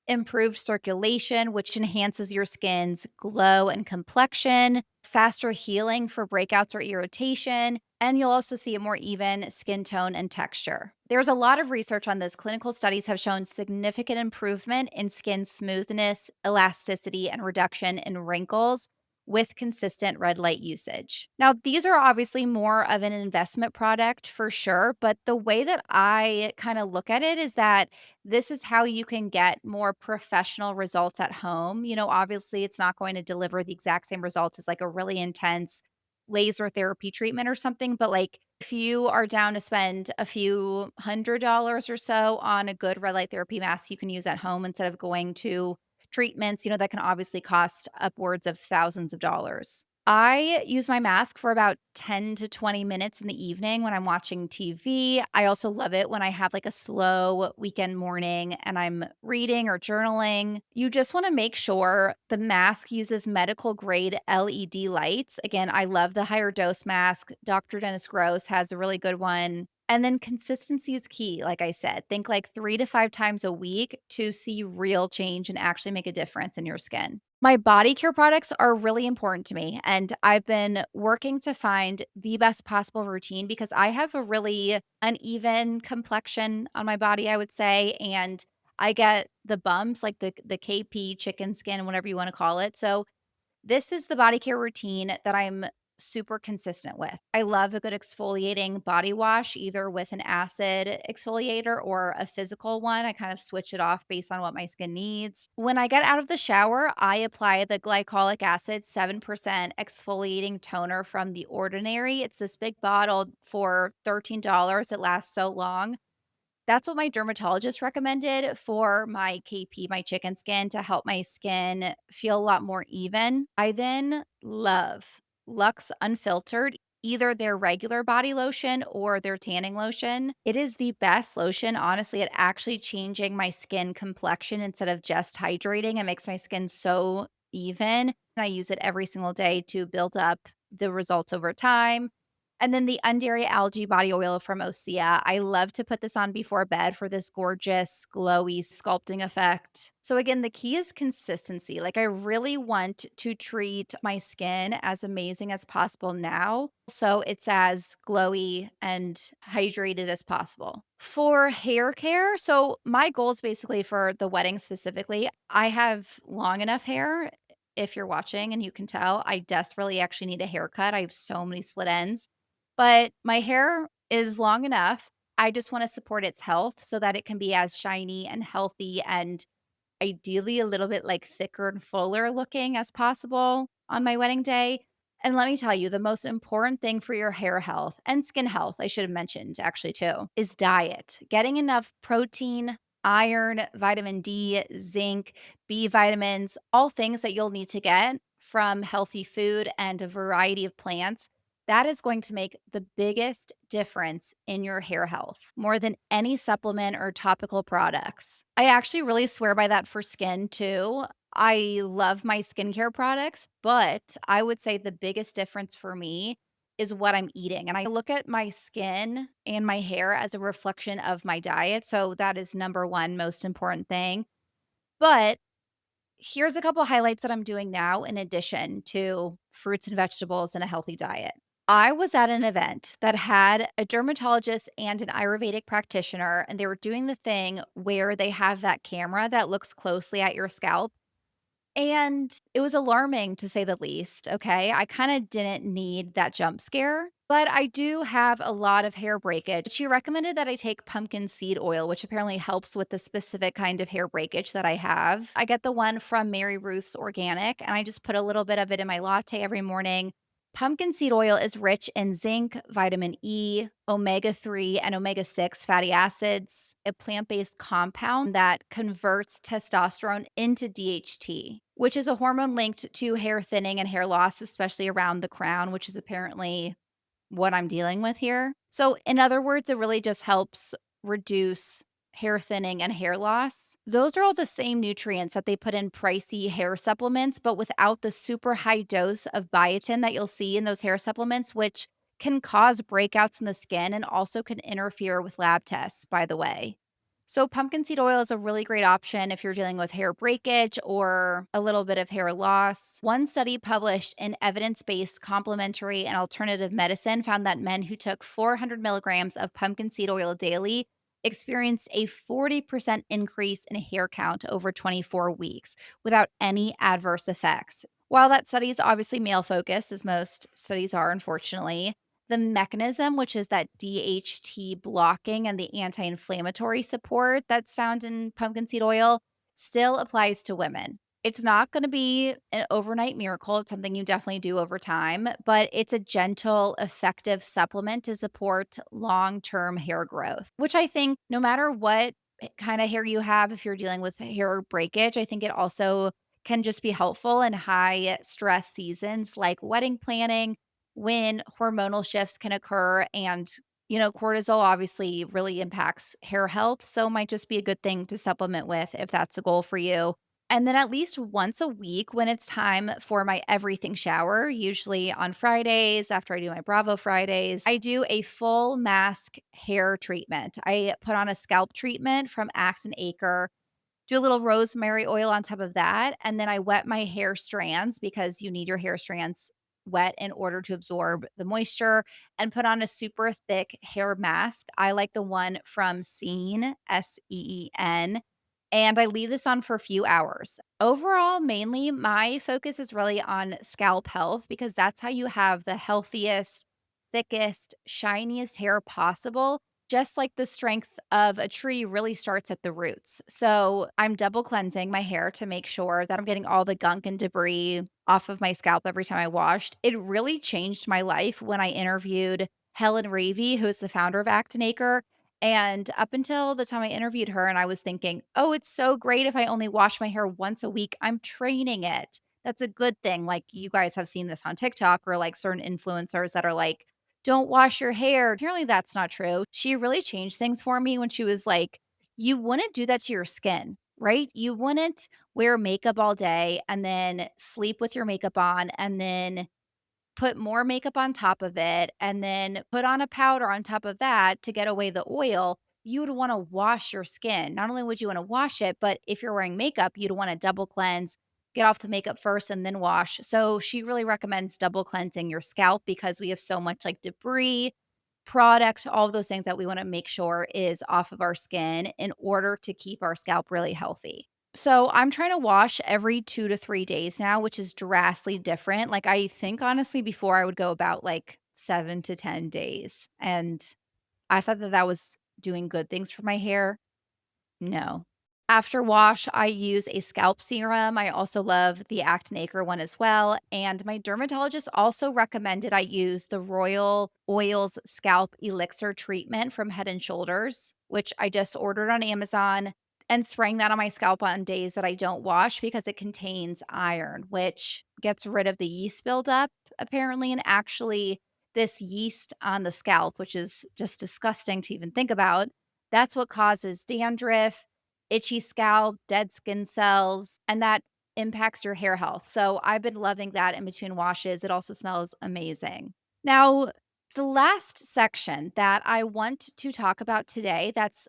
improved circulation, which enhances your skin's glow and complexion, faster healing for breakouts or irritation, and you'll also see a more even skin tone and texture. There's a lot of research on this. Clinical studies have shown significant improvement in skin smoothness, elasticity, and reduction in wrinkles with consistent red light usage. Now, these are obviously more of an investment product for sure, but the way that I kind of look at it is that this is how you can get more professional results at home. Obviously, it's not going to deliver the exact same results as like a really intense laser therapy treatment or something, but like if you are down to spend a few $100 or so on a good red light therapy mask you can use at home instead of going to treatments, that can obviously cost upwards of thousands of dollars. I use my mask for about 10 to 20 minutes in the evening when I'm watching TV. I also love it when I have like a slow weekend morning and I'm reading or journaling. You just want to make sure the mask uses medical grade LED lights. Again, I love the higher dose mask. Dr. Dennis Gross has a really good one. And then consistency is key. Like I said, think like 3 to 5 times a week to see real change and actually make a difference in your skin. My body care products are really important to me, and I've been working to find the best possible routine because I have a really uneven complexion on my body, I would say, and I get the bumps, like the KP, chicken skin, whatever you wanna call it. So this is the body care routine that I'm super consistent with. I love a good exfoliating body wash, either with an acid exfoliator or a physical one. I kind of switch it off based on what my skin needs. When I get out of the shower, I apply the glycolic acid 7% exfoliating toner from The Ordinary. It's this big bottle for $13. It lasts so long. That's what my dermatologist recommended for my KP, my chicken skin, to help my skin feel a lot more even. I then love Lux Unfiltered, either their regular body lotion or their tanning lotion. It is the best lotion, honestly, at actually changing my skin complexion instead of just hydrating. It makes my skin so even. And I use it every single day to build up the results over time. And then the Undairy Algae Body Oil from Osea. I love to put this on before bed for this gorgeous, glowy sculpting effect. So again, the key is consistency. Like I really want to treat my skin as amazing as possible now, so it's as glowy and hydrated as possible. For hair care, so my goals basically for the wedding specifically, I have long enough hair. If you're watching and you can tell, I desperately actually need a haircut. I have so many split ends. But my hair is long enough. I just wanna support its health so that it can be as shiny and healthy and ideally a little bit, like, thicker and fuller looking as possible on my wedding day. And let me tell you, the most important thing for your hair health and skin health, I should have mentioned actually too, is diet. Getting enough protein, iron, vitamin D, zinc, B vitamins, all things that you'll need to get from healthy food and a variety of plants. That is going to make the biggest difference in your hair health, more than any supplement or topical products. I actually really swear by that for skin too. I love my skincare products, but I would say the biggest difference for me is what I'm eating. And I look at my skin and my hair as a reflection of my diet. So that is number one most important thing. But here's a couple highlights that I'm doing now in addition to fruits and vegetables and a healthy diet. I was at an event that had a dermatologist and an Ayurvedic practitioner, and they were doing the thing where they have that camera that looks closely at your scalp. And it was alarming to say the least, okay? I kinda didn't need that jump scare, but I do have a lot of hair breakage. She recommended that I take pumpkin seed oil, which apparently helps with the specific kind of hair breakage that I have. I get the one from Mary Ruth's Organic, and I just put a little bit of it in my latte every morning. Pumpkin seed oil is rich in zinc, vitamin E, omega-3, and omega-6 fatty acids, a plant-based compound that converts testosterone into DHT, which is a hormone linked to hair thinning and hair loss, especially around the crown, which is apparently what I'm dealing with here. So, in other words, it really just helps reduce hair thinning and hair loss. Those are all the same nutrients that they put in pricey hair supplements, but without the super high dose of biotin that you'll see in those hair supplements, which can cause breakouts in the skin and also can interfere with lab tests, by the way. So, pumpkin seed oil is a really great option if you're dealing with hair breakage or a little bit of hair loss. One study published in Evidence Based Complementary and Alternative Medicine found that men who took 400 milligrams of pumpkin seed oil daily experienced a 40% increase in hair count over 24 weeks without any adverse effects. While that study is obviously male focused, as most studies are, unfortunately, the mechanism, which is that DHT blocking and the anti inflammatory support that's found in pumpkin seed oil, still applies to women. It's not going to be an overnight miracle. It's something you definitely do over time, but it's a gentle, effective supplement to support long term hair growth, which I think no matter what kind of hair you have, if you're dealing with hair breakage, I think it also can just be helpful in high stress seasons like wedding planning when hormonal shifts can occur and cortisol obviously really impacts hair health, so it might just be a good thing to supplement with if that's a goal for you. And then at least once a week when it's time for my everything shower, usually on Fridays after I do my Bravo Fridays, I do a full mask hair treatment. I put on a scalp treatment from Act and Acre, do a little rosemary oil on top of that, and then I wet my hair strands because you need your hair strands wet in order to absorb the moisture, and put on a super thick hair mask. I like the one from Seen, Seen, and I leave this on for a few hours. Overall, mainly my focus is really on scalp health because that's how you have the healthiest, thickest, shiniest hair possible. Just like the strength of a tree really starts at the roots. So I'm double cleansing my hair to make sure that I'm getting all the gunk and debris off of my scalp every time I washed. It really changed my life when I interviewed Helen Ravy, who is the founder of Act and Acre. And up until the time I interviewed her, and I was thinking, oh, it's so great if I only wash my hair once a week. I'm training it. That's a good thing. Like you guys have seen this on TikTok or like certain influencers that are like, don't wash your hair. Apparently, that's not true. She really changed things for me when she was like, you wouldn't do that to your skin, right? You wouldn't wear makeup all day and then sleep with your makeup on and then put more makeup on top of it, and then put on a powder on top of that to get away the oil. You would wanna wash your skin. Not only would you wanna wash it, but if you're wearing makeup, you'd wanna double cleanse, get off the makeup first and then wash. So she really recommends double cleansing your scalp because we have so much, like, debris, product, all of those things that we wanna make sure is off of our skin in order to keep our scalp really healthy. So I'm trying to wash every 2 to 3 days now, which is drastically different. Like, I think honestly before I would go about, like, 7 to 10 days, and I thought that that was doing good things for my hair. No. After wash, I use a scalp serum. I also love the Act& Acre one as well, and my dermatologist also recommended I use the Royal Oils Scalp Elixir treatment from Head& and Shoulders, which I just ordered on Amazon, and spraying that on my scalp on days that I don't wash because it contains iron, which gets rid of the yeast buildup apparently, and actually this yeast on the scalp, which is just disgusting to even think about, that's what causes dandruff, itchy scalp, dead skin cells, and that impacts your hair health. So I've been loving that in between washes. It also smells amazing. Now, the last section that I want to talk about today, that's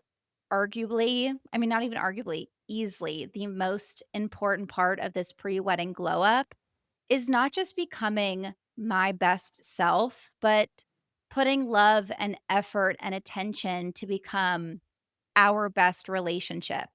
arguably, I mean, not even arguably, easily the most important part of this pre wedding glow up is not just becoming my best self, but putting love and effort and attention to become our best relationship.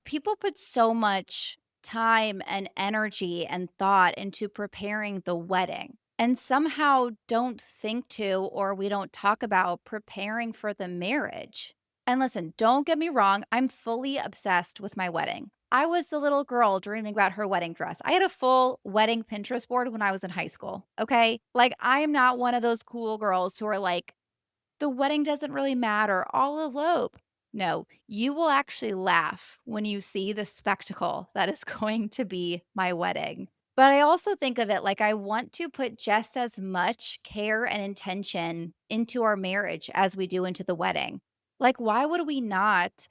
People put so much time and energy and thought into preparing the wedding and somehow don't think to, or we don't talk about preparing for the marriage. And listen, don't get me wrong, I'm fully obsessed with my wedding. I was the little girl dreaming about her wedding dress. I had a full wedding Pinterest board when I was in high school. Okay. Like, I am not one of those cool girls who are like, the wedding doesn't really matter. I'll elope. No, you will actually laugh when you see the spectacle that is going to be my wedding. But I also think of it like I want to put just as much care and intention into our marriage as we do into the wedding. Like, why would we not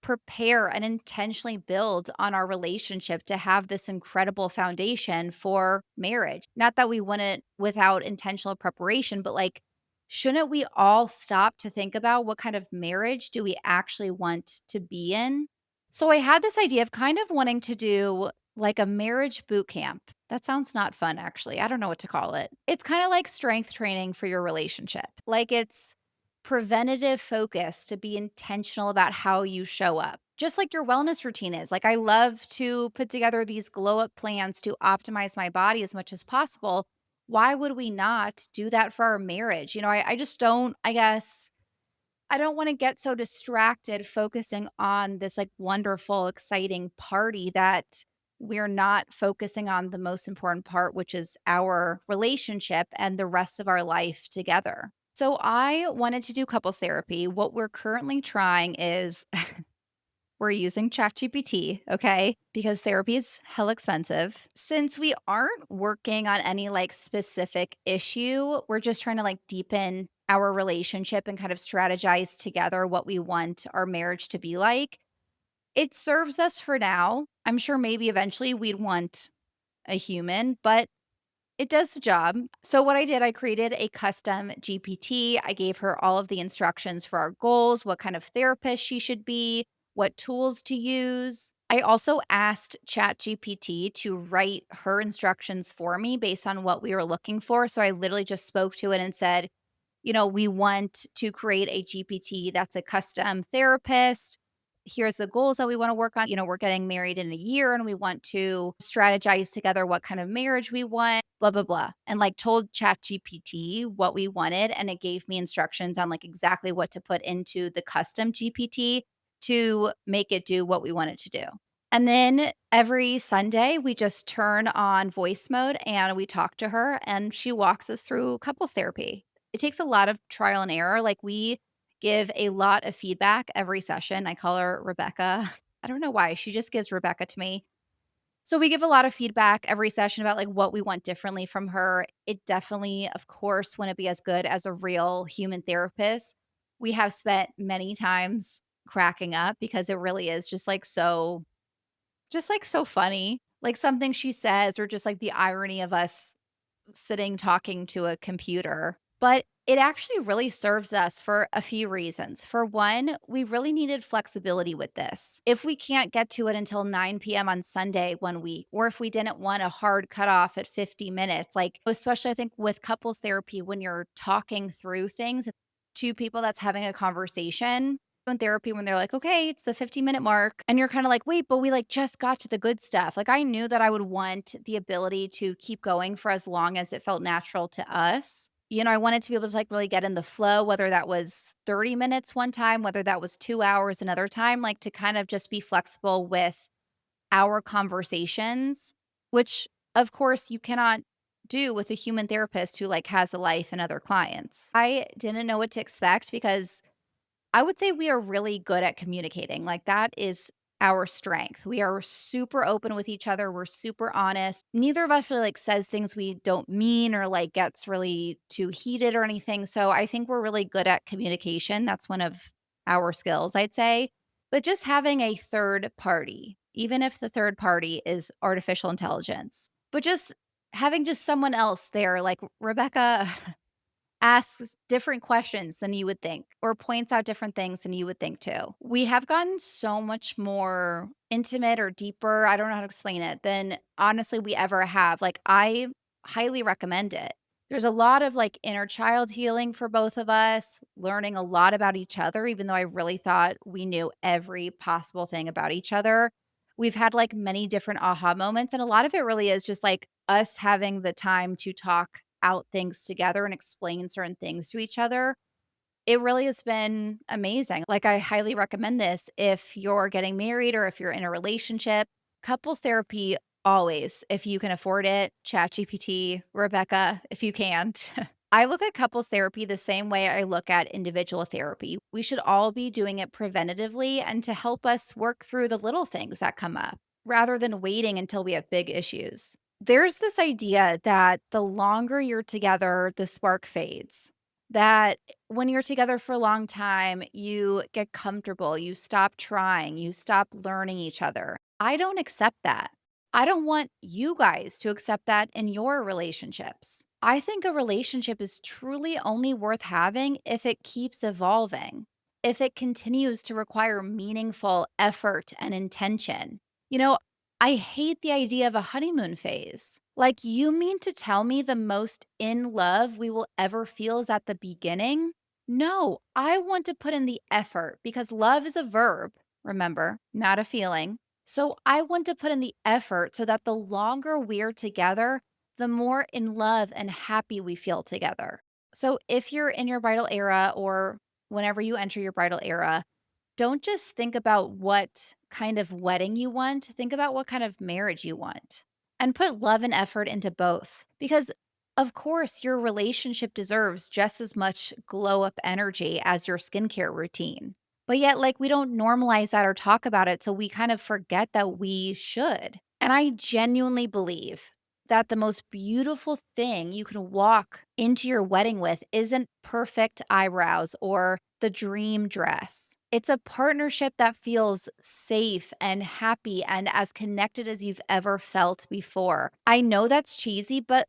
prepare and intentionally build on our relationship to have this incredible foundation for marriage? Not that we want it without intentional preparation, but like, shouldn't we all stop to think about what kind of marriage do we actually want to be in? So I had this idea of kind of wanting to do like a marriage boot camp. That sounds not fun, actually. I don't know what to call it. It's kind of like strength training for your relationship. Like, it's preventative focus to be intentional about how you show up. Just like your wellness routine is. Like, I love to put together these glow up plans to optimize my body as much as possible. Why would we not do that for our marriage? I just don't, I guess, I don't want to get so distracted focusing on this like wonderful, exciting party that we're not focusing on the most important part, which is our relationship and the rest of our life together. So I wanted to do couples therapy. What we're currently trying is we're using ChatGPT, okay? Because therapy is hell expensive. Since we aren't working on any like specific issue, we're just trying to like deepen our relationship and kind of strategize together what we want our marriage to be like. It serves us for now. I'm sure maybe eventually we'd want a human, but it does the job. So what I did, I created a custom GPT. I gave her all of the instructions for our goals, what kind of therapist she should be, what tools to use. I also asked ChatGPT to write her instructions for me based on what we were looking for. So I literally just spoke to it and said, we want to create a GPT that's a custom therapist. Here's the goals that we want to work on. We're getting married in a year and we want to strategize together what kind of marriage we want, blah, blah, blah. And like told ChatGPT what we wanted. And it gave me instructions on like exactly what to put into the custom GPT to make it do what we want it to do. And then every Sunday, we just turn on voice mode and we talk to her, and she walks us through couples therapy. It takes a lot of trial and error. Like, we give a lot of feedback every session. I call her Rebecca. I don't know why. She just gives Rebecca to me. So we give a lot of feedback every session about like what we want differently from her. It definitely, of course, wouldn't be as good as a real human therapist. We have spent many times cracking up because it really is just so funny. Like something she says, or just like the irony of us sitting talking to a computer. But it actually really serves us for a few reasons. For one, we really needed flexibility with this. If we can't get to it until 9 p.m. on Sunday one week, or if we didn't want a hard cutoff at 50 minutes, like, especially I think with couples therapy, when you're talking through things, two people that's having a conversation in therapy, when they're like, okay, it's the 50-minute mark. And you're kind of like, wait, but we like just got to the good stuff. Like, I knew that I would want the ability to keep going for as long as it felt natural to us. I wanted to be able to like really get in the flow, whether that was 30 minutes one time, whether that was 2 hours another time, like to kind of just be flexible with our conversations, which of course you cannot do with a human therapist who like has a life and other clients. I didn't know what to expect because I would say we are really good at communicating. Like, that is our strength. We are super open with each other. We're super honest. Neither of us really like says things we don't mean or like gets really too heated or anything. So I think we're really good at communication. That's one of our skills, I'd say. But just having a third party, even if the third party is artificial intelligence, but just having just someone else there, like Rebecca asks different questions than you would think, or points out different things than you would think too. We have gotten so much more intimate or deeper, I don't know how to explain it, than honestly we ever have. Like, I highly recommend it. There's a lot of like inner child healing for both of us, learning a lot about each other, even though I really thought we knew every possible thing about each other. We've had like many different aha moments, and a lot of it really is just like us having the time to talk out things together and explain certain things to each other. It really has been amazing. Like, I highly recommend this if you're getting married or if you're in a relationship. Couples therapy, always, if you can afford it. ChatGPT, Rebecca, if you can't. I look at couples therapy the same way I look at individual therapy. We should all be doing it preventatively and to help us work through the little things that come up rather than waiting until we have big issues. There's this idea that the longer you're together, the spark fades. That when you're together for a long time, you get comfortable, you stop trying, you stop learning each other. I don't accept that. I don't want you guys to accept that in your relationships. I think a relationship is truly only worth having if it keeps evolving, if it continues to require meaningful effort and intention. You know, I hate the idea of a honeymoon phase. Like, you mean to tell me the most in love we will ever feel is at the beginning? No, I want to put in the effort because love is a verb, remember, not a feeling. So I want to put in the effort so that the longer we're together, the more in love and happy we feel together. So if you're in your bridal era or whenever you enter your bridal era, don't just think about what kind of wedding you want, think about what kind of marriage you want. And put love and effort into both. Because, of course, your relationship deserves just as much glow up energy as your skincare routine. But yet, like, we don't normalize that or talk about it, so we kind of forget that we should. And I genuinely believe that the most beautiful thing you can walk into your wedding with isn't perfect eyebrows or the dream dress. It's a partnership that feels safe and happy and as connected as you've ever felt before. I know that's cheesy, but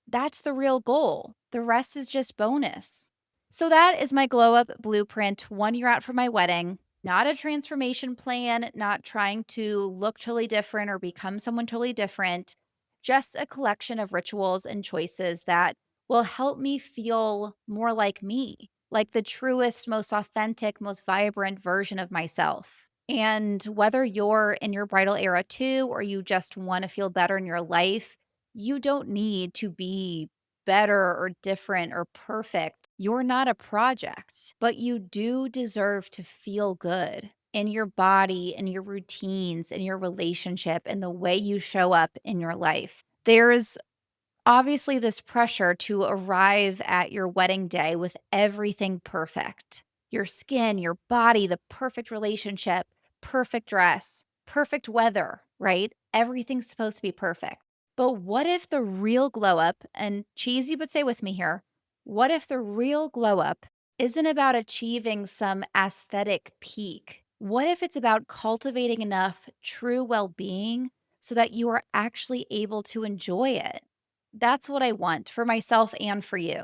that's the real goal. The rest is just bonus. So that is my glow up blueprint 1 year out from my wedding. Not a transformation plan, not trying to look totally different or become someone totally different, just a collection of rituals and choices that will help me feel more like me, like the truest, most authentic, most vibrant version of myself. And whether you're in your bridal era too, or you just want to feel better in your life, you don't need to be better or different or perfect. You're not a project, but you do deserve to feel good in your body, in your routines, in your relationship, in the way you show up in your life. There's obviously this pressure to arrive at your wedding day with everything perfect. Your skin, your body, the perfect relationship, perfect dress, perfect weather, right? Everything's supposed to be perfect. But what if the real glow up, and cheesy, but stay with me here, what if the real glow up isn't about achieving some aesthetic peak? What if it's about cultivating enough true well being so that you are actually able to enjoy it? That's what I want for myself and for you.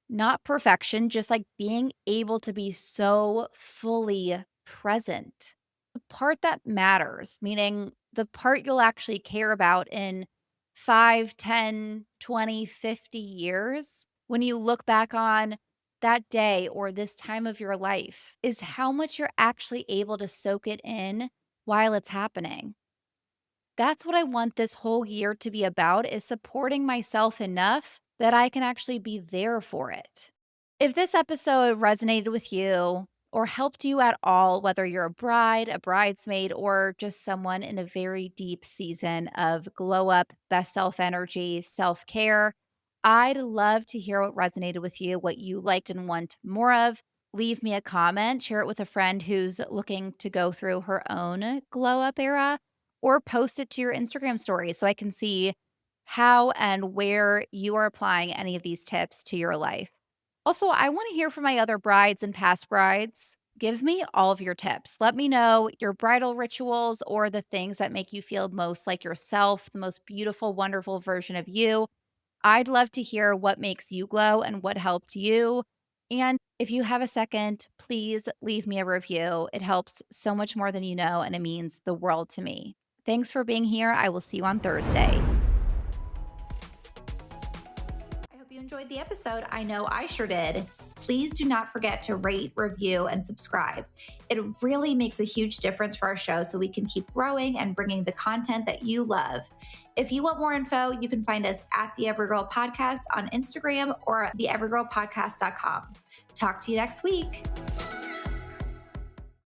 Not perfection, just like being able to be so fully present. The part that matters, meaning the part you'll actually care about in 5, 10, 20, 50 years, when you look back on that day or this time of your life, is how much you're actually able to soak it in while it's happening. That's what I want this whole year to be about, is supporting myself enough that I can actually be there for it. If this episode resonated with you or helped you at all, whether you're a bride, a bridesmaid, or just someone in a very deep season of glow up, best self energy, self care, I'd love to hear what resonated with you, what you liked and want more of. Leave me a comment, share it with a friend who's looking to go through her own glow up era, or post it to your Instagram story so I can see how and where you are applying any of these tips to your life. Also, I want to hear from my other brides and past brides. Give me all of your tips. Let me know your bridal rituals or the things that make you feel most like yourself, the most beautiful, wonderful version of you. I'd love to hear what makes you glow and what helped you. And if you have a second, please leave me a review. It helps so much more than you know, and it means the world to me. Thanks for being here. I will see you on Thursday. I hope you enjoyed the episode. I know I sure did. Please do not forget to rate, review, and subscribe. It really makes a huge difference for our show so we can keep growing and bringing the content that you love. If you want more info, you can find us at the Everygirl Podcast on Instagram or theeverygirlpodcast.com. Talk to you next week.